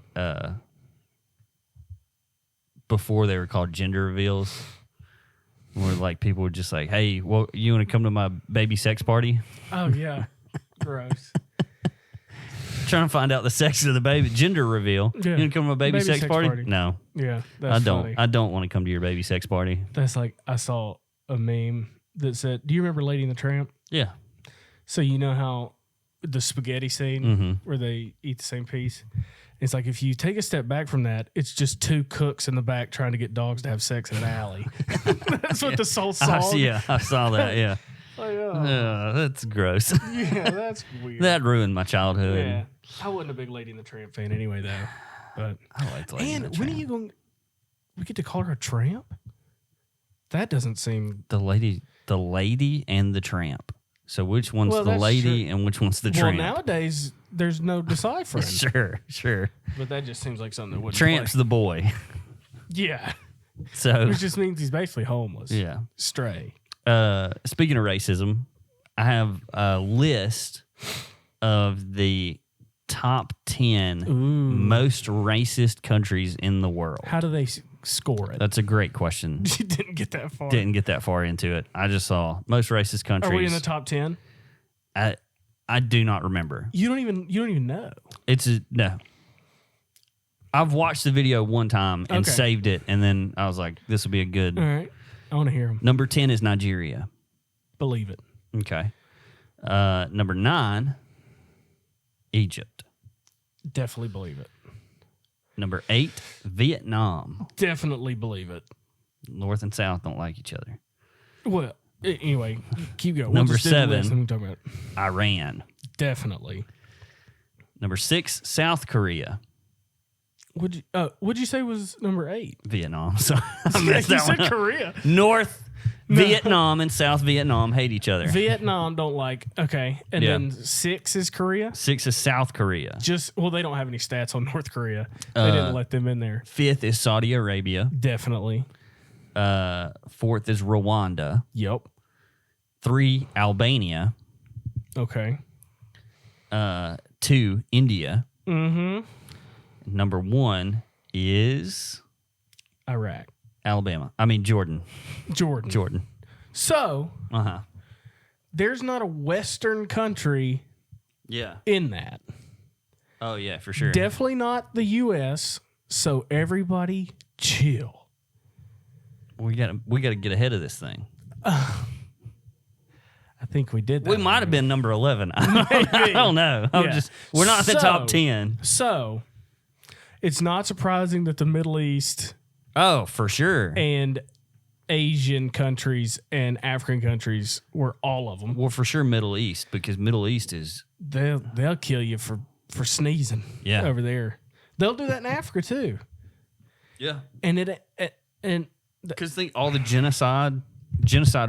S3: before they were called gender reveals, where like people were just like, "Hey, well, you want to come to my baby sex party?"
S2: Oh yeah, gross.
S3: Trying to find out the sex of the baby. Gender reveal.
S2: Yeah.
S3: You want to come to my baby sex party? No,
S2: Yeah, that's
S3: I don't.
S2: funny.
S3: I don't want to come to your baby sex party.
S2: That's like I saw a meme that said, "Do you remember Lady and the Tramp?"
S3: Yeah.
S2: So you know how the spaghetti scene
S3: Mhm.
S2: where they eat the same piece. It's like if you take a step back from that, it's just two cooks in the back trying to get dogs to have sex in an alley. That's what the soul song.
S3: Yeah, I saw that. Yeah.
S2: Like, oh,
S3: That's gross.
S2: yeah, that's weird.
S3: That ruined my childhood.
S2: Yeah, I wasn't a big Lady and the Tramp fan anyway, though. But
S3: I liked Lady and
S2: and
S3: the
S2: when are
S3: Tramp.
S2: you going? We get to call her a tramp? That doesn't seem.
S3: The lady and the tramp. So which one's
S2: Well,
S3: the
S2: that's
S3: lady
S2: true.
S3: and which one's the
S2: Well,
S3: tramp?
S2: nowadays there's no deciphering.
S3: Sure.
S2: But that just seems like something that wouldn't.
S3: Tramp's
S2: play.
S3: the boy.
S2: Yeah,
S3: So
S2: which just means he's basically homeless.
S3: yeah.
S2: Stray.
S3: Speaking of racism, I have a list of the top 10 most racist countries in the world.
S2: How do they score it?
S3: That's a great question.
S2: You didn't get that far.
S3: Didn't get that far into it. I just saw most racist countries.
S2: Are we in the top 10?
S3: I do not remember.
S2: You don't even know.
S3: No. I've watched the video one time and
S2: Okay.
S3: saved it, and then I was like, this will be a good.
S2: All right, I want to hear them.
S3: Number 10 is Nigeria.
S2: Believe it.
S3: Okay. Number 9, Egypt.
S2: Definitely believe it.
S3: Number 8, Vietnam.
S2: Definitely believe it.
S3: North and South don't like each other.
S2: Well, anyway, keep going.
S3: Number
S2: We'll just do the
S3: 7.
S2: list and we can talk about it.
S3: Iran.
S2: Definitely.
S3: Number 6, South Korea.
S2: What'd you say was number 8?
S3: Vietnam. So I
S2: You
S3: messed that
S2: said
S3: one up.
S2: Korea.
S3: North Vietnam and South Vietnam hate each other.
S2: Vietnam don't like. Okay, and
S3: Yeah.
S2: then 6 is Korea.
S3: 6 is South Korea.
S2: They don't have any stats on North Korea. They didn't let them in there.
S3: 5th is Saudi Arabia.
S2: Definitely.
S3: 4th is Rwanda.
S2: Yep.
S3: 3, Albania.
S2: Okay.
S3: 2, India.
S2: Mm-hmm.
S3: Number 1 is
S2: Iraq.
S3: Jordan.
S2: Jordan. So
S3: Uh-huh.
S2: there's not a Western country
S3: Yeah.
S2: in that.
S3: Oh, yeah, for sure.
S2: Definitely not the U.S. So everybody chill.
S3: we gotta get ahead of this thing.
S2: I think we did that.
S3: We might have been number 11. I don't know.
S2: Yeah.
S3: We're not in the
S2: So-
S3: top 10.
S2: So it's not surprising that the Middle East
S3: Oh, for sure.
S2: and Asian countries and African countries were all of them.
S3: Well, for sure Middle East, because Middle East is
S2: They'll kill you for sneezing.
S3: Yeah.
S2: Over there. They'll do that in Africa too.
S3: yeah.
S2: And
S3: Because all the genocide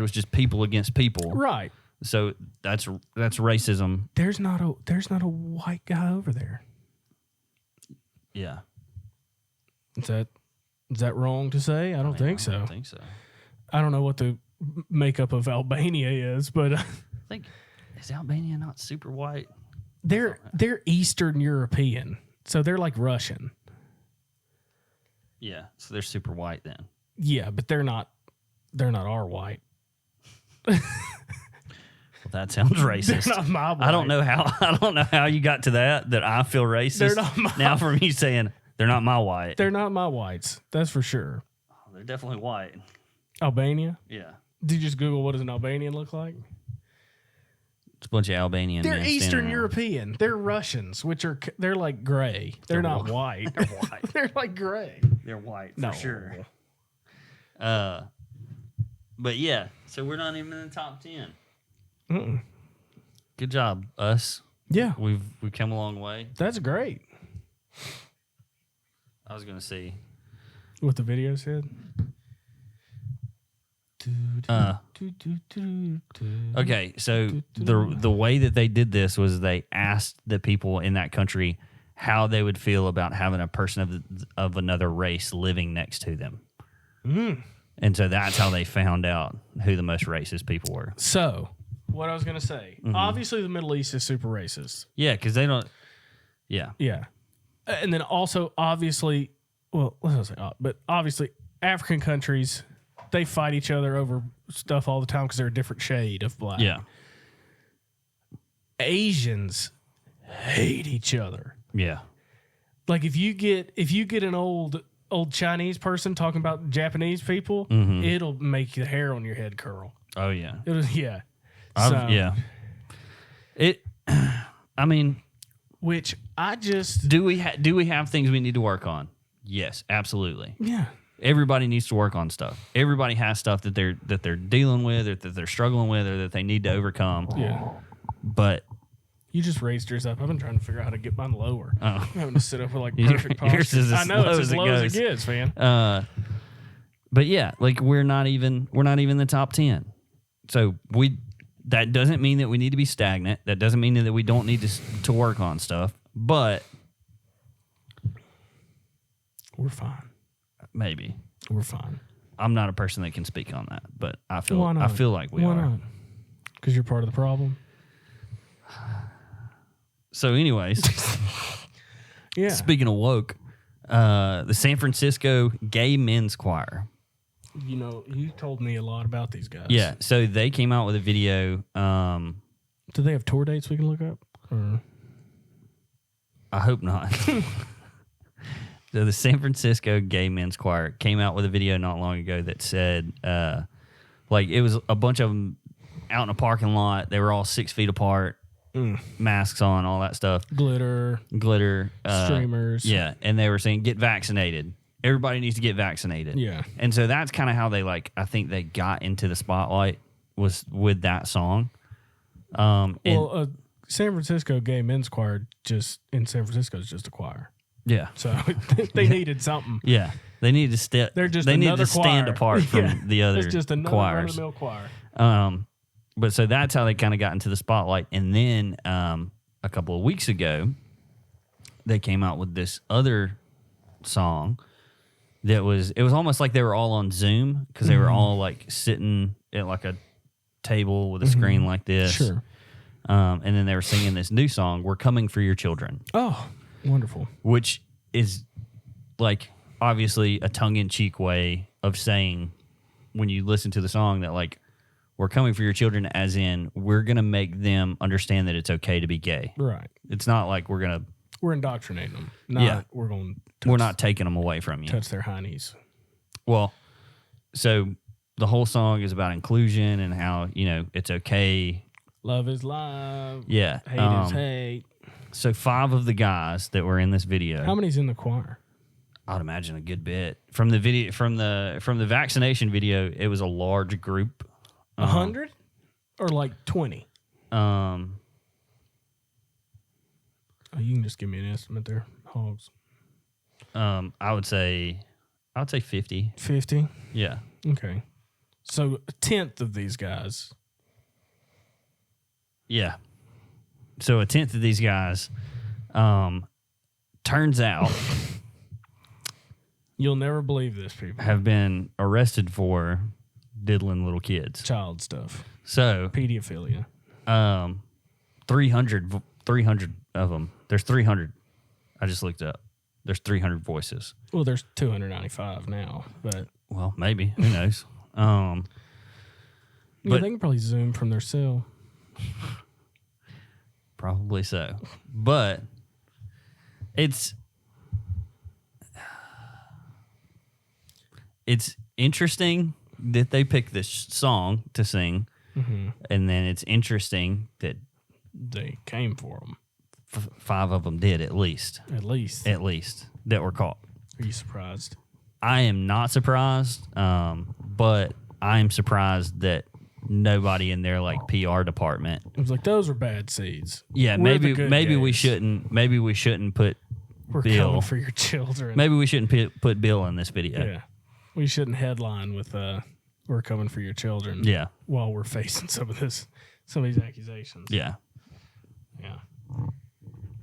S3: was just people against people.
S2: right.
S3: So that's racism.
S2: There's not a white guy over there.
S3: Yeah.
S2: Is that wrong to say? I don't think so.
S3: I don't think so.
S2: I don't know what the makeup of Albania is, but
S3: I think is Albania not super white?
S2: they're Eastern European, so they're like Russian.
S3: Yeah. So they're super white then.
S2: Yeah, but they're not our white.
S3: Well, that sounds racist.
S2: They're not my white.
S3: I don't know how you got to that I feel racist.
S2: They're not my-
S3: now from you saying they're not my white.
S2: They're not my whites. That's for sure.
S3: They're definitely white.
S2: Albania.
S3: Yeah.
S2: Did you just Google what does an Albanian look like?
S3: a bunch of Albanian
S2: They're
S3: men standing
S2: Eastern
S3: around.
S2: European. They're Russians, which are they're like gray. They're not white. They're white. They're like gray.
S3: They're white
S2: No.
S3: for sure. But yeah, so we're not even in the top 10.
S2: Mm-mm.
S3: Good job, us.
S2: Yeah,
S3: We've come a long way.
S2: that's great.
S3: I was gonna see.
S2: What the video said.
S3: Okay, so the way that they did this was they asked the people in that country how they would feel about having a person of another race living next to them. And so that's how they found out who the most racist people were.
S2: So, what I was going to say, obviously the Middle East is super racist.
S3: Yeah, because they don't. Yeah.
S2: Yeah. And then also, obviously, well, let's not say, but obviously, African countries, they fight each other over stuff all the time because they're a different shade of black.
S3: Yeah.
S2: Asians hate each other.
S3: Yeah.
S2: Like if you get an old Chinese person talking about Japanese people, it'll make the hair on your head curl.
S3: Oh yeah.
S2: Yeah.
S3: Yeah. I mean,
S2: which I just
S3: do we have things we need to work on? Yes, absolutely.
S2: yeah.
S3: Everybody needs to work on stuff. Everybody has stuff that they're dealing with, or that they're struggling with, or that they need to overcome.
S2: Yeah.
S3: But
S2: You just raised yours up. I've been trying to figure out how to get mine lower.
S3: Oh.
S2: I'm having to sit up with like perfect posture.
S3: Yours is as
S2: I know
S3: low
S2: it's
S3: as
S2: as
S3: it
S2: low as
S3: goes.
S2: it gets, man.
S3: but yeah, like we're not even the top 10. So that doesn't mean that we need to be stagnant. That doesn't mean that we don't need to work on stuff. But
S2: We're fine.
S3: maybe
S2: We're fine.
S3: I'm not a person that can speak on that, but I
S2: Why not?
S3: feel like we
S2: Why
S3: are.
S2: not? Because you're part of the problem.
S3: So, anyways,
S2: Yeah.
S3: speaking of woke, the San Francisco Gay Men's Choir.
S2: You know, you told me a lot about these guys.
S3: Yeah, so they came out with a video.
S2: Do they have tour dates we can look up? Or?
S3: I hope not. So the San Francisco Gay Men's Choir came out with a video not long ago that said, like, it was a bunch of them out in a parking lot. They were all 6 feet apart, masks on, all that stuff.
S2: Glitter. Streamers.
S3: Yeah, and they were saying, get vaccinated. Everybody needs to get vaccinated.
S2: Yeah.
S3: And so that's kind of how they, like, I think they got into the spotlight was with that song.
S2: Well, San Francisco Gay Men's Choir just in San Francisco is just a choir.
S3: Yeah.
S2: So they needed something.
S3: Yeah. They need to step.
S2: They're just
S3: they need
S2: another
S3: to stand
S2: choir.
S3: apart from
S2: Yeah.
S3: the other
S2: It's just another
S3: choirs.
S2: run-of-the-mill choir.
S3: But so that's how they kind of got into the spotlight. And then a couple of weeks ago, they came out with this other song that was almost like they were all on Zoom because they were all like sitting at like a table with a screen like this.
S2: Sure.
S3: And then they were singing this new song, "We're Coming for Your Children,"
S2: Oh, wonderful.
S3: which is like obviously a tongue-in-cheek way of saying when you listen to the song that like we're coming for your children, as in we're gonna make them understand that it's okay to be gay.
S2: Right.
S3: It's not like we're
S2: indoctrinating them. Not
S3: Yeah.
S2: we're
S3: not taking them away from you.
S2: touch their heinies.
S3: Well, so the whole song is about inclusion and how, you know, it's okay.
S2: Love is love.
S3: Yeah.
S2: Hate is hate.
S3: So 5 of the guys that were in this video,
S2: How many's in the choir?
S3: I'd imagine a good bit. From the video, from the vaccination video, it was a large group.
S2: 100 or like 20? Oh, you can just give me an estimate there, Hogs.
S3: I would say 50.
S2: 50.
S3: Yeah.
S2: Okay. So a tenth of these guys.
S3: Yeah. So a tenth of these guys, turns out,
S2: You'll never believe this, people.
S3: have been arrested for diddling little kids.
S2: Child stuff.
S3: So
S2: Pedophilia.
S3: 300 of them. There's 300. I just looked up. There's 300 voices.
S2: Well, there's 295 now, but
S3: Well, maybe. Who knows?
S2: yeah,
S3: But-
S2: they can probably Zoom from their cell.
S3: Probably so. But it's interesting that they picked this song to sing. And then it's interesting that
S2: they came for them.
S3: 5 of them did at least.
S2: At least
S3: That were caught.
S2: Are you surprised?
S3: I am not surprised, but I'm surprised that nobody in their like PR department.
S2: It was like those were bad seeds.
S3: Yeah,
S2: We're
S3: maybe we shouldn't put
S2: We're
S3: Bill
S2: coming for your children.
S3: Maybe we shouldn't put Bill in this video.
S2: Yeah, we shouldn't headline with "We're coming for your children."
S3: Yeah,
S2: while we're facing some of these accusations.
S3: Yeah.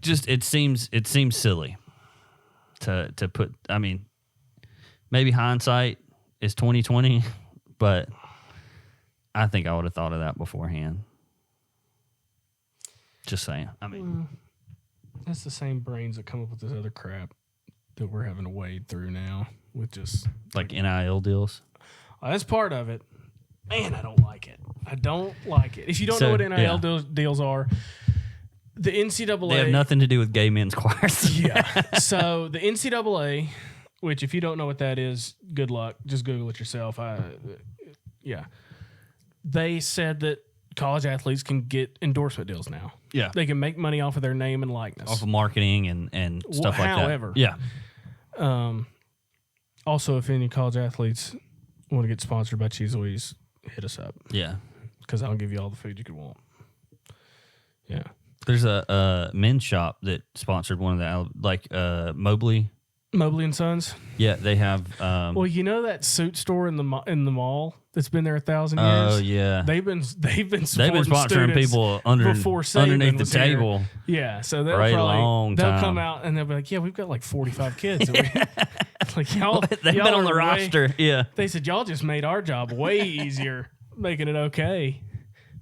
S2: Just
S3: it seems silly to put. I mean, maybe hindsight is 2020, but I think I would have thought of that beforehand. Just saying. I mean,
S2: that's the same brains that come up with this other crap that we're having to wade through now with just
S3: like NIL deals.
S2: That's part of it. Man, I don't like it. I don't like it. If you don't know what NIL deals are, the NCAA...
S3: They have nothing to do with gay men's choirs.
S2: Yeah. So the NCAA, which if you don't know what that is, good luck. Just Google it yourself. Yeah. They said that college athletes can get endorsement deals now.
S3: Yeah.
S2: They can make money off of their name and likeness.
S3: Off of marketing and stuff like that.
S2: However.
S3: Yeah.
S2: Also, if any college athletes want to get sponsored by Cheese Louise, hit us up.
S3: Yeah.
S2: Because I'll give you all the food you could want. Yeah.
S3: There's a men's shop that sponsored one of the, Mobley
S2: and Sons?
S3: Yeah, they have...
S2: well, you know that suit store in the mall that's been there 1,000 years?
S3: Oh, yeah.
S2: They've been sponsoring
S3: people underneath the table.
S2: Here. Yeah, so they'll come out and they'll be like, yeah, we've got like 45 kids. Like y'all,
S3: they've been on the roster. Yeah.
S2: They said, y'all just made our job way easier, making it okay.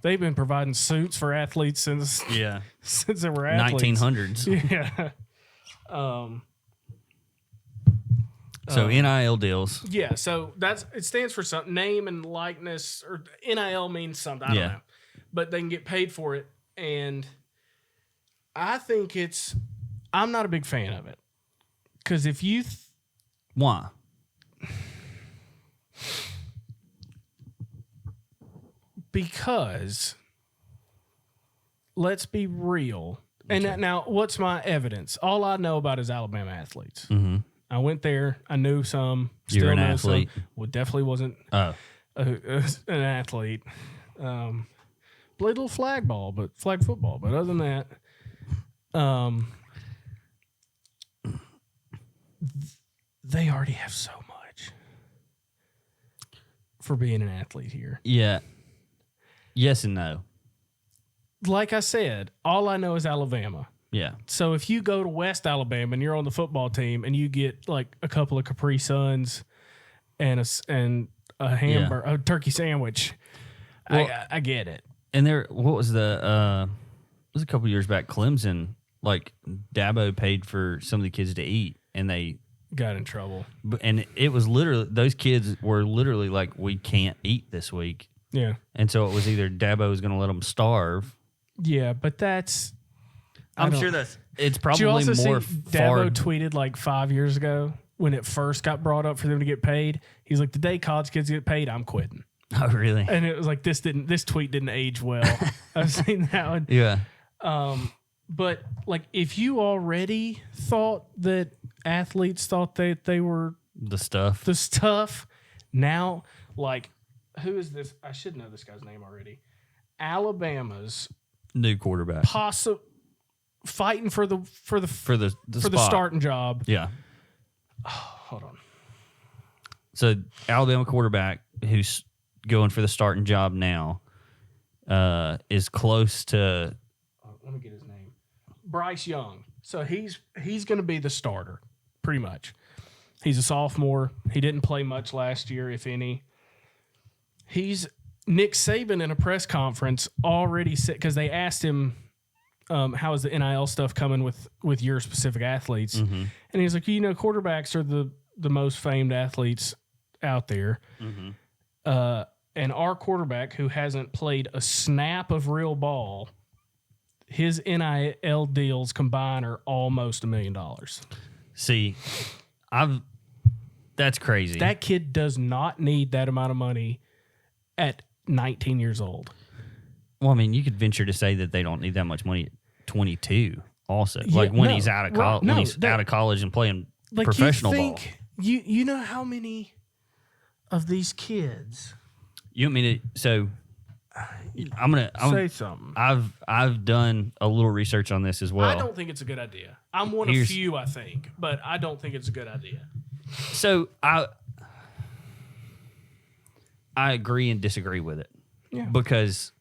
S2: They've been providing suits for athletes since they were athletes.
S3: 1900s.
S2: Yeah.
S3: So NIL deals.
S2: Yeah, so it stands for something. Name and likeness, or NIL means something. I don't know. But they can get paid for it. And I think I'm not a big fan of it. Because if you...
S3: Why?
S2: Because, let's be real. And now, what's my evidence? All I know about is Alabama athletes.
S3: Mm-hmm.
S2: I went there. I knew some.
S3: You're an athlete.
S2: Some. Well, definitely wasn't an athlete. Played a little flag football. But other than that, they already have so much for being an athlete here.
S3: Yeah. Yes and no.
S2: Like I said, all I know is Alabama.
S3: Yeah.
S2: So if you go to West Alabama and you're on the football team and you get like a couple of Capri Suns and a hamburger, a turkey sandwich, well, I get it.
S3: And what was it was a couple years back, Clemson, like Dabo paid for some of the kids to eat and they
S2: got in trouble.
S3: And it was literally, those kids were literally like, we can't eat this week.
S2: Yeah.
S3: And so it was either Dabo was going to let them starve.
S2: Yeah, but that's...
S3: I'm sure it's probably
S2: Did you also
S3: more
S2: see Dabo tweeted like 5 years ago when it first got brought up for them to get paid. He's like, the day college kids get paid, I'm quitting.
S3: Oh, really?
S2: And it was like, this tweet didn't age well. I've seen that one.
S3: Yeah.
S2: But like, if you already thought that athletes thought that they were
S3: the stuff,
S2: now, like, who is this? I should know this guy's name already. Alabama's
S3: new quarterback,
S2: fighting for the
S3: spot.
S2: starting job.
S3: Yeah.
S2: Oh, hold on.
S3: So Alabama quarterback who's going for the starting job now is close to.
S2: Let me get his name. Bryce Young. So he's going to be the starter, pretty much. He's a sophomore. He didn't play much last year, if any. Nick Saban in a press conference already said, because they asked him, how is the NIL stuff coming with your specific athletes? Mm-hmm. And he's like, quarterbacks are the most famed athletes out there. Mm-hmm. And our quarterback, who hasn't played a snap of real ball, his NIL deals combined are almost $1 million.
S3: See, that's crazy.
S2: That kid does not need that amount of money at 19 years old.
S3: Well, I mean, you could venture to say that they don't need that much money at 22 also.
S2: Yeah,
S3: Like when
S2: no,
S3: he's out of
S2: right,
S3: college,
S2: no,
S3: when he's
S2: that-
S3: out of college and playing
S2: Like
S3: professional
S2: you
S3: ball.
S2: think, You know how many of these kids
S3: You want me to? So I'm
S2: say something?
S3: I've done a little research on this as well.
S2: I don't think it's a good idea. I'm one of
S3: Here's-
S2: few, I think, but I don't think it's a good idea.
S3: So I agree and disagree with it.
S2: Yeah.
S3: Because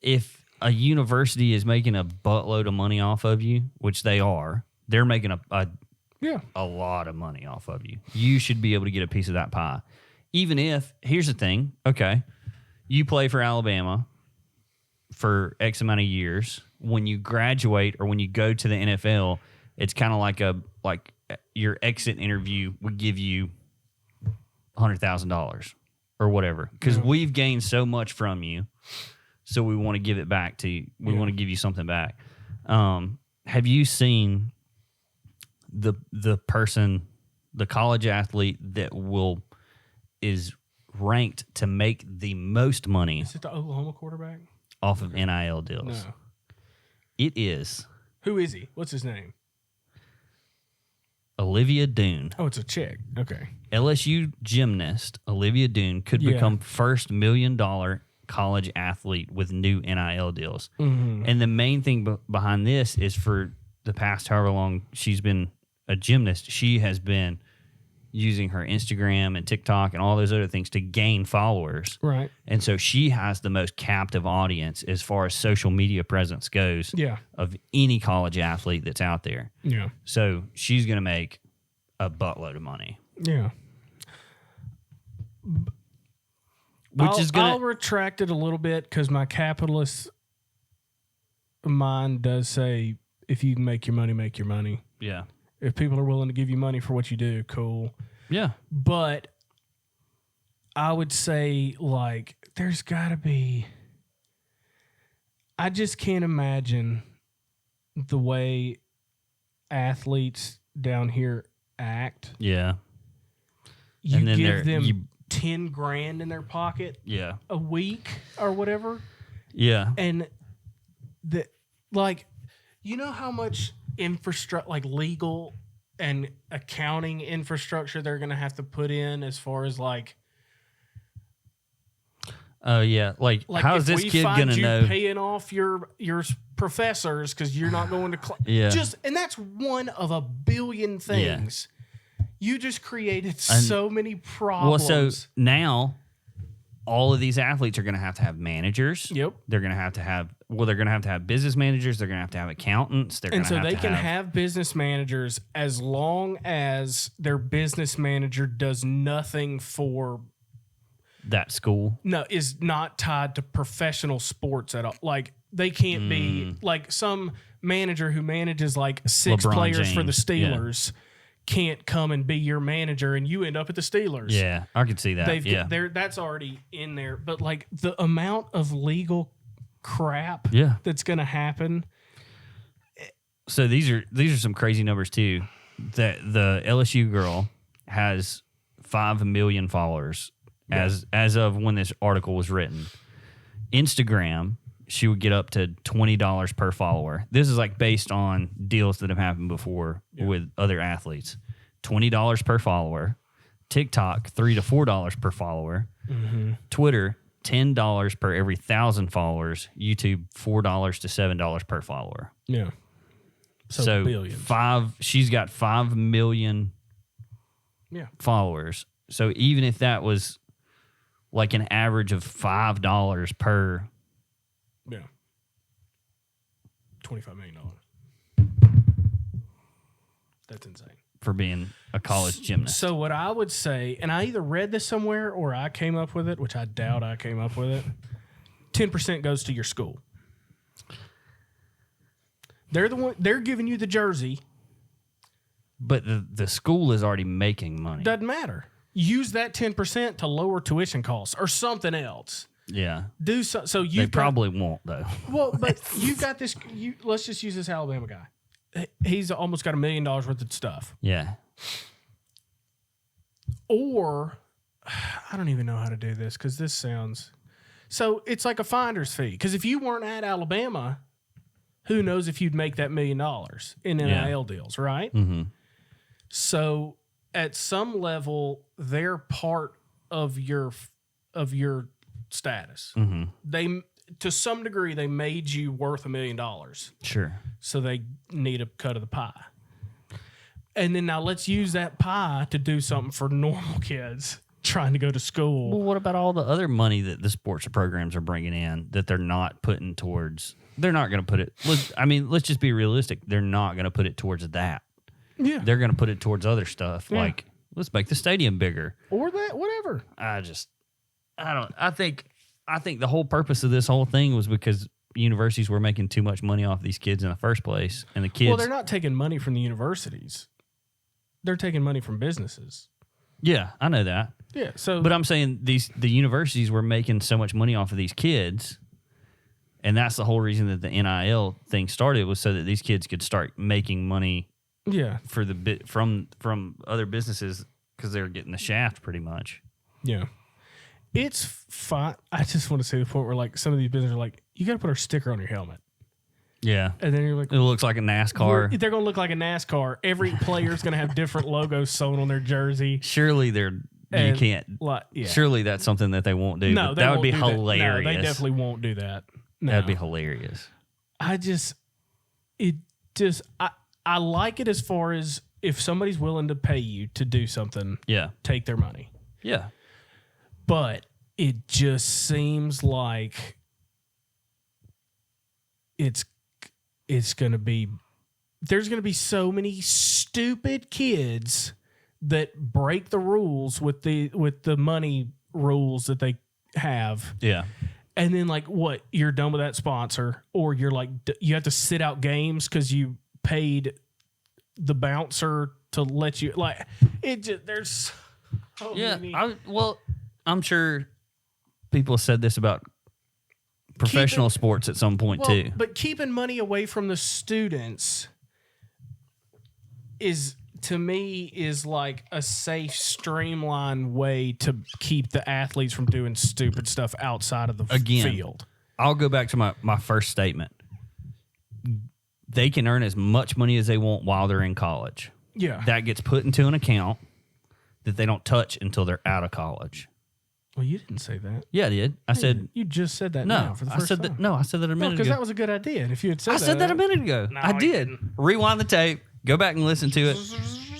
S3: if a university is making a buttload of money off of you, which they are, they're making a lot of money off of you. You should be able to get a piece of that pie. Even if, here's the thing, okay, you play for Alabama for X amount of years. When you graduate or when you go to the NFL, it's kind of like your exit interview would give you $100,000 or whatever, because we've gained so much from you, so we want to give it back to you. We want to give you something back. Have you seen the person, the college athlete that is ranked to make the most money
S2: Is it the Oklahoma quarterback?
S3: off of NIL deals?
S2: No.
S3: It is
S2: Who is he? What's his name?
S3: Olivia Doon.
S2: Oh, it's a chick. Okay.
S3: LSU gymnast Olivia Doon could become first $1 million college athlete with new NIL deals.
S2: Mm-hmm.
S3: And the main thing behind this is for the past however long she's been a gymnast, she has been using her Instagram and TikTok and all those other things to gain followers.
S2: Right.
S3: And so she has the most captive audience as far as social media presence goes of any college athlete that's out there.
S2: Yeah.
S3: So she's going to make a buttload of money.
S2: Yeah. I'll retract it a little bit because my capitalist mind does say if you can make your money, make your money.
S3: Yeah.
S2: If people are willing to give you money for what you do, cool.
S3: Yeah.
S2: But I would say, like, there's got to be... I just can't imagine the way athletes down here act.
S3: Yeah.
S2: You
S3: And then
S2: give them 10 grand in their pocket a week or whatever.
S3: Yeah.
S2: And you know how much infrastructure, like legal and accounting infrastructure they're going to have to put in as far as like
S3: yeah. Like how is this kid going to know?
S2: Paying off your professors because you're not going to class. And that's one of a billion things. You just created so many problems.
S3: Well, so now all of these athletes are going to have managers.
S2: Yep.
S3: They're going to have they're going to have business managers. They're going to have accountants. They
S2: can have business managers as long as their business manager does nothing for
S3: that school.
S2: No, is not tied to professional sports at all. Like they can't be like some manager who manages like 6
S3: LeBron
S2: players
S3: James,
S2: for the Steelers can't come and be your manager and you end up at the Steelers.
S3: Yeah, I could see that.
S2: That's already in there. But like the amount of legal crap that's going to happen.
S3: So these are some crazy numbers too. That the LSU girl has 5 million followers as of when this article was written. Instagram, she would get up to $20 per follower. This is like based on deals that have happened before with other athletes. $20 per follower. TikTok, $3 to $4 per follower.
S2: Mm-hmm.
S3: Twitter, $10 per every 1,000 followers. YouTube, $4 to $7 per follower.
S2: Yeah. So billions.
S3: She's got 5 million followers. So even if that was like an average of $5 per.
S2: Yeah. $25 million. That's insane.
S3: For being a college gymnast.
S2: So what I would say, and I either read this somewhere or I came up with it, which I doubt I came up with it, 10% goes to your school. They're giving you the jersey.
S3: But the school is already making money.
S2: Doesn't matter. Use that 10% to lower tuition costs or something else.
S3: Yeah.
S2: Do so you
S3: They probably won't though.
S2: Well, but you've got this. Let's just use this Alabama guy. He's almost got $1 million worth of stuff.
S3: Yeah.
S2: Or I don't even know how to do this because this sounds. So it's like a finder's fee. Because if you weren't at Alabama, who knows if you'd make that $1 million in NIL deals, right?
S3: Mm-hmm.
S2: So at some level, they're part of your status.
S3: Mm-hmm.
S2: To some degree, they made you worth $1 million.
S3: Sure.
S2: So they need a cut of the pie. And then now let's use that pie to do something for normal kids trying to go to school.
S3: Well, what about all the other money that the sports programs are bringing in that they're not putting towards? They're not going to put it. Let's just be realistic. They're not going to put it towards that.
S2: Yeah.
S3: They're going to put it towards other stuff, like let's make the stadium bigger
S2: Or that, whatever.
S3: I think the whole purpose of this whole thing was because universities were making too much money off these kids in the first place, and the kids.
S2: Well, they're not taking money from the universities. They're taking money from businesses.
S3: Yeah, I know that.
S2: Yeah. So,
S3: But I'm saying the universities were making so much money off of these kids, and that's the whole reason that the NIL thing started, was so that these kids could start making money.
S2: Yeah.
S3: For the bit from other businesses, because they're getting the shaft pretty much.
S2: Yeah. It's fine. I just want to say the point where like some of these businesses are like, you got to put our sticker on your helmet.
S3: Yeah.
S2: And then you're like,
S3: It looks like a NASCAR.
S2: they're going to look like a NASCAR. Every player's going to have different logos sewn on their jersey.
S3: Surely you can't.
S2: Yeah.
S3: Surely that's something that they won't do.
S2: No,
S3: but
S2: they
S3: that
S2: won't
S3: would be
S2: do that.
S3: hilarious.
S2: No, they definitely won't do that. No.
S3: That'd be hilarious.
S2: I like it as far as if somebody's willing to pay you to do something,
S3: Yeah.
S2: take their money.
S3: Yeah.
S2: But it just seems like it's going to be, there's going to be so many stupid kids that break the rules with the money rules that they have.
S3: Yeah.
S2: And then like what, you're done with that sponsor, or you're like, you have to sit out games because you paid the bouncer to let you, like, it just, there's so many.
S3: I'm sure people said this about professional sports at some point too.
S2: But keeping money away from the students is, to me, is like a safe, streamlined way to keep the athletes from doing stupid stuff outside of the field.
S3: I'll go back to my first statement. They can earn as much money as they want while they're in college.
S2: Yeah.
S3: That gets put into an account that they don't touch until they're out of college.
S2: Well, you didn't say that.
S3: Yeah, I did. I said
S2: you just said that
S3: no.
S2: now for the first time.
S3: I said that a minute ago.
S2: Because that was a good idea. And if you had said
S3: I said that a minute ago.
S2: No,
S3: I
S2: you
S3: did.
S2: didn't.
S3: Rewind the tape. Go back and listen to it.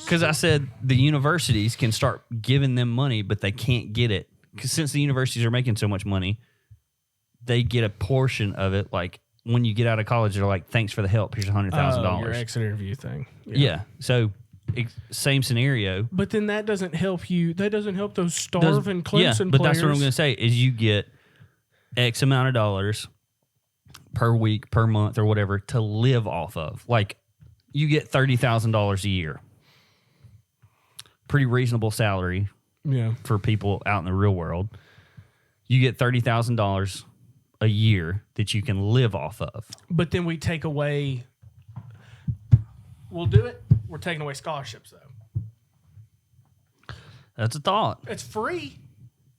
S3: Because I said the universities can start giving them money, but they can't get it. Because since the universities are making so much money, they get a portion of it. Like when you get out of college, they're like, thanks for the help. Here's $100,000.
S2: Your exit interview thing.
S3: Yeah. So same scenario.
S2: But then that doesn't help you. That doesn't help those starving Clemson
S3: but
S2: players.
S3: that's what I'm going to say is you get X amount of dollars per week, per month, or whatever to live off of. Like you get $30,000 a year. Pretty reasonable salary for people out in the real world. You get $30,000 a year that you can live off of.
S2: But then we take away. We'll do it. We're taking away scholarships, though.
S3: That's a thought.
S2: It's free.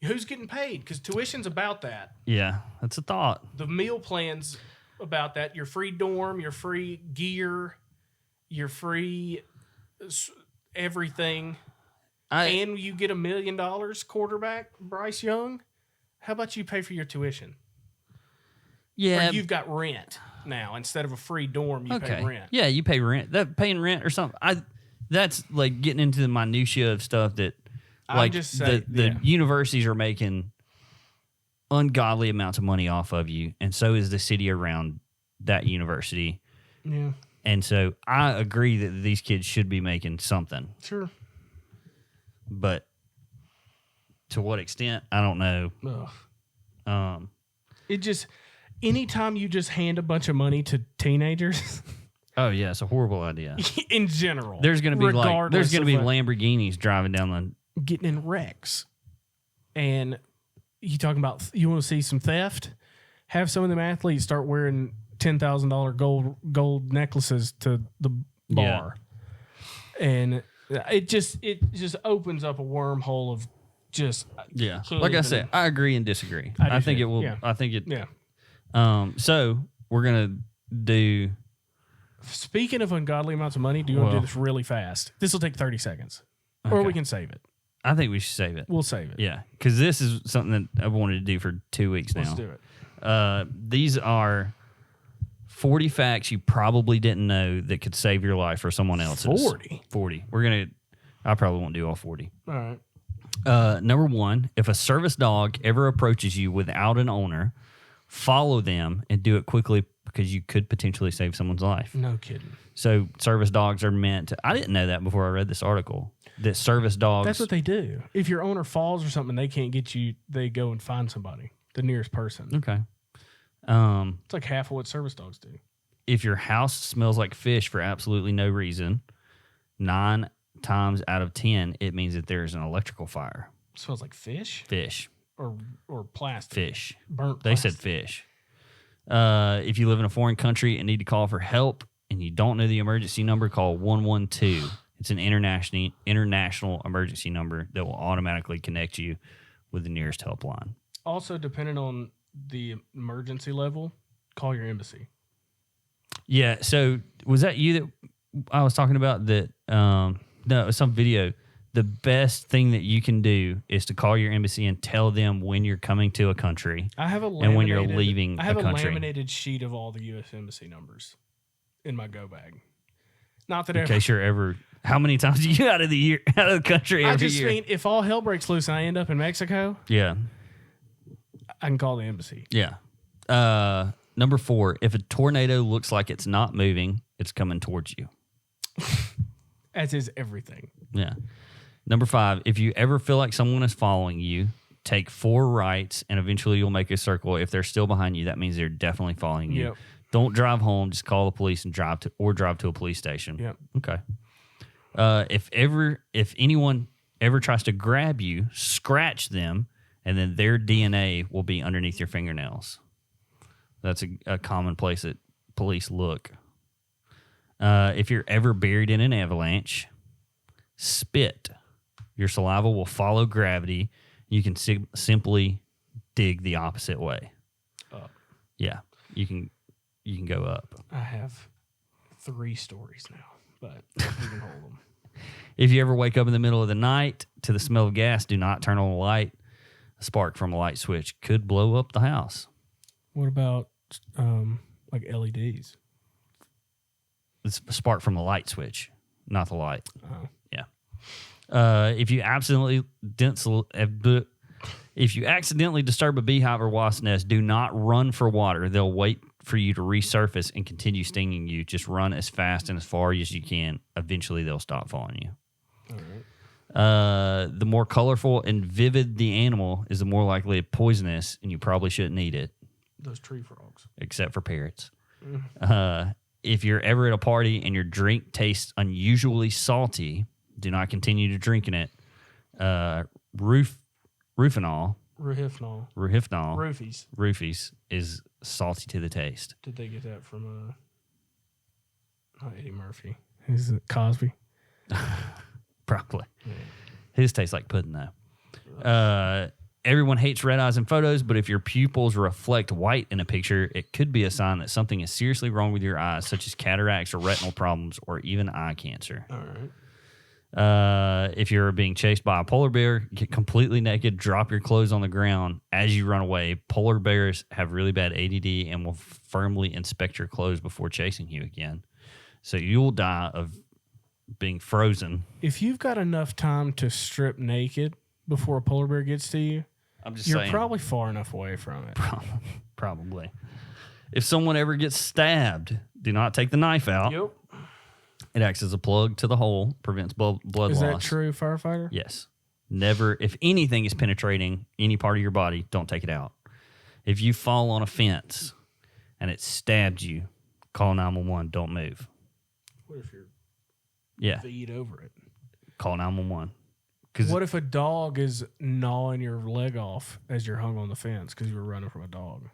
S2: Who's getting paid? Because tuition's about that.
S3: Yeah, that's a thought.
S2: The meal plan's about that. Your free dorm, your free gear, your free everything. And you get $1 million quarterback, Bryce Young. How about you pay for your tuition?
S3: Yeah.
S2: Or you've got rent now. Instead of a free dorm, you pay rent.
S3: Yeah, you pay rent. That paying rent or something. That's like getting into the minutia of stuff that like the universities are making ungodly amounts of money off of you, and so is the city around that university.
S2: Yeah.
S3: And so I agree that these kids should be making something.
S2: Sure.
S3: But to what extent, I don't know.
S2: It just, anytime you just hand a bunch of money to teenagers.
S3: Oh yeah, it's a horrible idea.
S2: In general,
S3: there's going to be Lamborghinis driving down the
S2: getting in wrecks, and you talking about you want to see some theft? Have some of them athletes start wearing $10,000 gold necklaces to the bar, and it just opens up a wormhole of just
S3: Yeah.
S2: can't
S3: Like I
S2: even-
S3: said, I agree and disagree.
S2: I do
S3: I think
S2: too.
S3: it will.
S2: Yeah.
S3: I think it.
S2: Yeah.
S3: So we're gonna do.
S2: Speaking of ungodly amounts of money, do you want to do this really fast? This will take 30 seconds. Or
S3: Okay.
S2: we can save it.
S3: I think we should save it.
S2: We'll save it.
S3: Yeah, because this is something that I've wanted to do for 2 weeks now.
S2: Let's do it.
S3: These are 40 facts you probably didn't know that could save your life or someone else's.
S2: 40?
S3: 40. I probably won't do all 40.
S2: All right.
S3: Number one, if a service dog ever approaches you without an owner, follow them and do it quickly because you could potentially save someone's life.
S2: No kidding.
S3: So service dogs are meant to, I didn't know that before I read this article, that service dogs.
S2: That's what they do. If your owner falls or something, they can't get you, they go and find somebody, the nearest person.
S3: Okay.
S2: It's like half of what service dogs do.
S3: If your house smells like fish for absolutely no reason, 9 times out of 10, it means that there's an electrical fire.
S2: Smells like fish
S3: Fish.
S2: or plastic.
S3: Fish.
S2: Burnt
S3: They
S2: plastic.
S3: said fish. If you live in a foreign country and need to call for help and you don't know the emergency number, call 112. It's an international emergency number that will automatically connect you with the nearest helpline.
S2: Also, depending on the emergency level, call your embassy.
S3: Yeah. So was that you that I was talking about that? No, it was some video. The best thing that you can do is to call your embassy and tell them when you're coming to a country.
S2: I have a
S3: And when you're
S2: laminated-
S3: leaving
S2: I have
S3: a
S2: a
S3: country.
S2: laminated sheet of all the U.S. embassy numbers in my go bag. Not that
S3: In case you're ever, how many times are you out of the country every
S2: I just
S3: year?
S2: mean if all hell breaks loose and I end up in Mexico,
S3: Yeah.
S2: I can call the embassy.
S3: Yeah. Number 4, if a tornado looks like it's not moving, it's coming towards you.
S2: As is everything.
S3: Yeah. Number 5, if you ever feel like someone is following you, take 4 rights and eventually you'll make a circle. If they're still behind you, that means they're definitely following you.
S2: Yep.
S3: Don't drive home. Just call the police and drive to a police station.
S2: Yep.
S3: Okay. If anyone ever tries to grab you, scratch them, and then their DNA will be underneath your fingernails. That's a common place that police look. If you're ever buried in an avalanche, spit. Your saliva will follow gravity. You can simply dig the opposite way.
S2: Up.
S3: Yeah, you can go up.
S2: I have 3 stories now, but we can hold them.
S3: If you ever wake up in the middle of the night to the smell of gas, do not turn on the light. A spark from a light switch could blow up the house.
S2: What about like LEDs?
S3: It's a spark from a light switch, not the light.
S2: Oh.
S3: Yeah. If you accidentally disturb a beehive or wasp nest, do not run for water. They'll wait for you to resurface and continue stinging you. Just run as fast and as far as you can. Eventually, they'll stop following you.
S2: All right.
S3: The more colorful and vivid the animal is, the more likely it's poisonous, and you probably shouldn't eat it,
S2: Those tree frogs.
S3: except for parrots. If you're ever at a party and your drink tastes unusually salty, do not continue to drinking it. Rufinol,
S2: Rohypnol.
S3: Roofies is salty to the taste.
S2: Did they get that from not Eddie Murphy? Is it Cosby?
S3: Probably. Yeah. His tastes like pudding, though. Everyone hates red eyes in photos, but if your pupils reflect white in a picture, it could be a sign that something is seriously wrong with your eyes, such as cataracts or retinal problems or even eye cancer.
S2: All right.
S3: If you're being chased by a polar bear, get completely naked, drop your clothes on the ground as you run away. Polar bears have really bad ADD and will firmly inspect your clothes before chasing you again. So you'll die of being frozen.
S2: If you've got enough time to strip naked before a polar bear gets to you, you're
S3: saying,
S2: probably far enough away from it.
S3: Probably. If someone ever gets stabbed, do not take the knife out.
S2: Yep.
S3: It acts as a plug to the hole, prevents blood loss.
S2: Is that true, firefighter?
S3: Yes. Never, if anything is penetrating any part of your body, don't take it out. If you fall on a fence and it stabbed you, call 911. Don't move.
S2: What if you're
S3: feet
S2: over it?
S3: Call 911.
S2: What if a dog is gnawing your leg off as you're hung on the fence because you were running from a dog?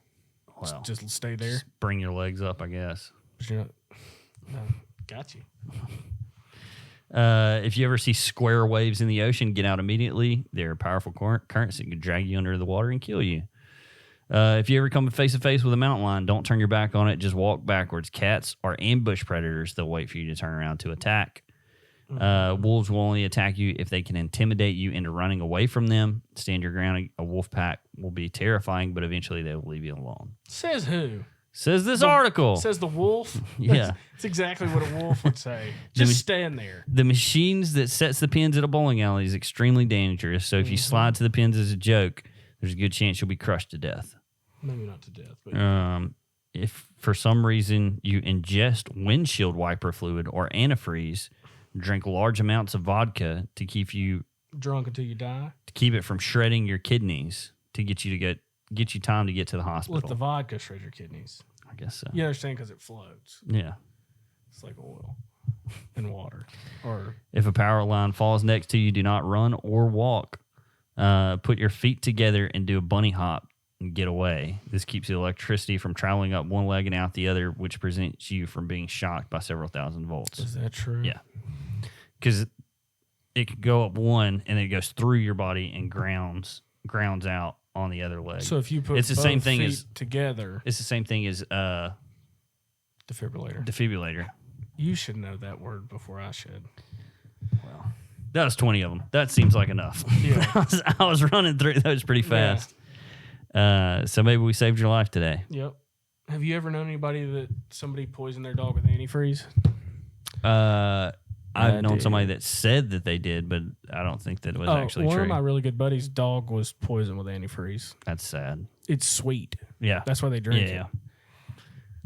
S3: Well,
S2: just stay there.
S3: Just bring your legs up, I guess.
S2: But you're not. No, got you.
S3: If you ever see square waves in the ocean, get out immediately. They're powerful currents that can drag you under the water and kill you. If you ever come face to face with a mountain lion, don't turn your back on it. Just walk backwards. Cats are ambush predators. They'll wait for you to turn around to attack. Wolves will only attack you if they can intimidate you into running away from them. Stand your ground. A wolf pack will be terrifying, but eventually they will leave you alone.
S2: Says who?
S3: Says this article.
S2: Says the wolf.
S3: Yeah.
S2: That's exactly what a wolf would say. Just stand there.
S3: The machines that sets the pins at a bowling alley is extremely dangerous. So if you slide to the pins as a joke, there's a good chance you'll be crushed to death.
S2: Maybe not to death, but
S3: if for some reason you ingest windshield wiper fluid or antifreeze, drink large amounts of vodka to keep you
S2: drunk until you die.
S3: To keep it from shredding your kidneys to get you time to get to the hospital.
S2: Let the vodka shred your kidneys.
S3: I guess so.
S2: You understand because it floats.
S3: Yeah.
S2: It's like oil and water. Or
S3: if a power line falls next to you, do not run or walk. Put your feet together and do a bunny hop and get away. This keeps the electricity from traveling up one leg and out the other, which prevents you from being shocked by several thousand volts.
S2: Is that true?
S3: Yeah. Because it could go up one and it goes through your body and grounds out on the other leg.
S2: So if you put
S3: it's the same thing
S2: feet
S3: as
S2: together,
S3: it's the same thing as
S2: defibrillator.
S3: Defibrillator.
S2: You should know that word before I should.
S3: Well, that was 20 of them. That seems like enough.
S2: Yeah.
S3: I was running through those pretty fast. Yeah. So maybe we saved your life today.
S2: Yep. Have you ever known anybody that somebody poisoned their dog with antifreeze?
S3: I've known somebody that said that they did, but I don't think that it was actually true.
S2: One of my really good buddies' dog was poisoned with antifreeze.
S3: That's sad.
S2: It's sweet.
S3: Yeah.
S2: That's why they drink it.
S3: Yeah.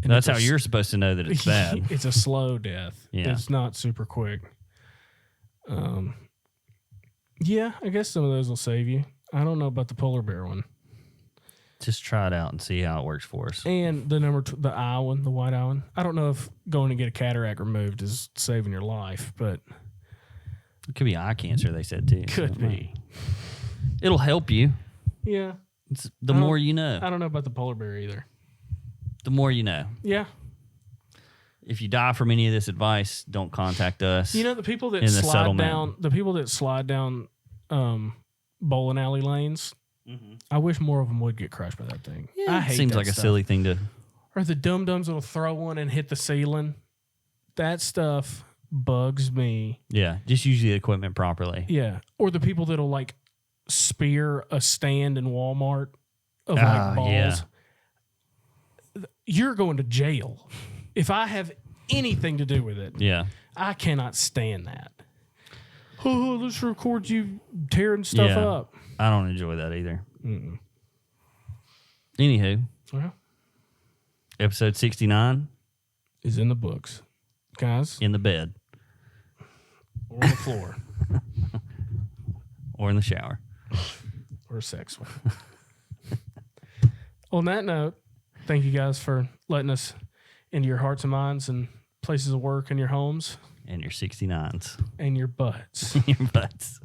S3: And that's how you're supposed to know that it's bad.
S2: It's a slow death.
S3: Yeah.
S2: It's not super quick. Yeah, I guess some of those will save you. I don't know about the polar bear one.
S3: Just try it out and see how it works for us.
S2: And the the eye one, the white eye one. I don't know if going to get a cataract removed is saving your life, but
S3: it could be eye cancer, they said too.
S2: Could be.
S3: It'll help you.
S2: Yeah.
S3: It's the more you know.
S2: I don't know about the polar bear either.
S3: The more you know.
S2: Yeah.
S3: If you die from any of this advice, don't contact us.
S2: You know, the people that slide down bowling alley lanes, I wish more of them would get crushed by that thing.
S3: Yeah,
S2: I hate
S3: it seems
S2: that
S3: like
S2: stuff.
S3: a silly thing to.
S2: Or the dum-dums that'll throw one and hit the ceiling. That stuff bugs me.
S3: Yeah, just use the equipment properly.
S2: Yeah. Or the people that'll like spear a stand in Walmart of like balls.
S3: Yeah.
S2: You're going to jail. If I have anything to do with it,
S3: Yeah.
S2: I cannot stand that. Oh, let's record you tearing stuff up.
S3: I don't enjoy that either. Anywho,
S2: Well,
S3: episode 69
S2: is in the books. Guys,
S3: in the bed
S2: or on the floor.
S3: or in the shower.
S2: Or a sex one. On that note, thank you guys for letting us into your hearts and minds and places of work and your homes.
S3: And your 69s.
S2: And your butts.
S3: Your butts.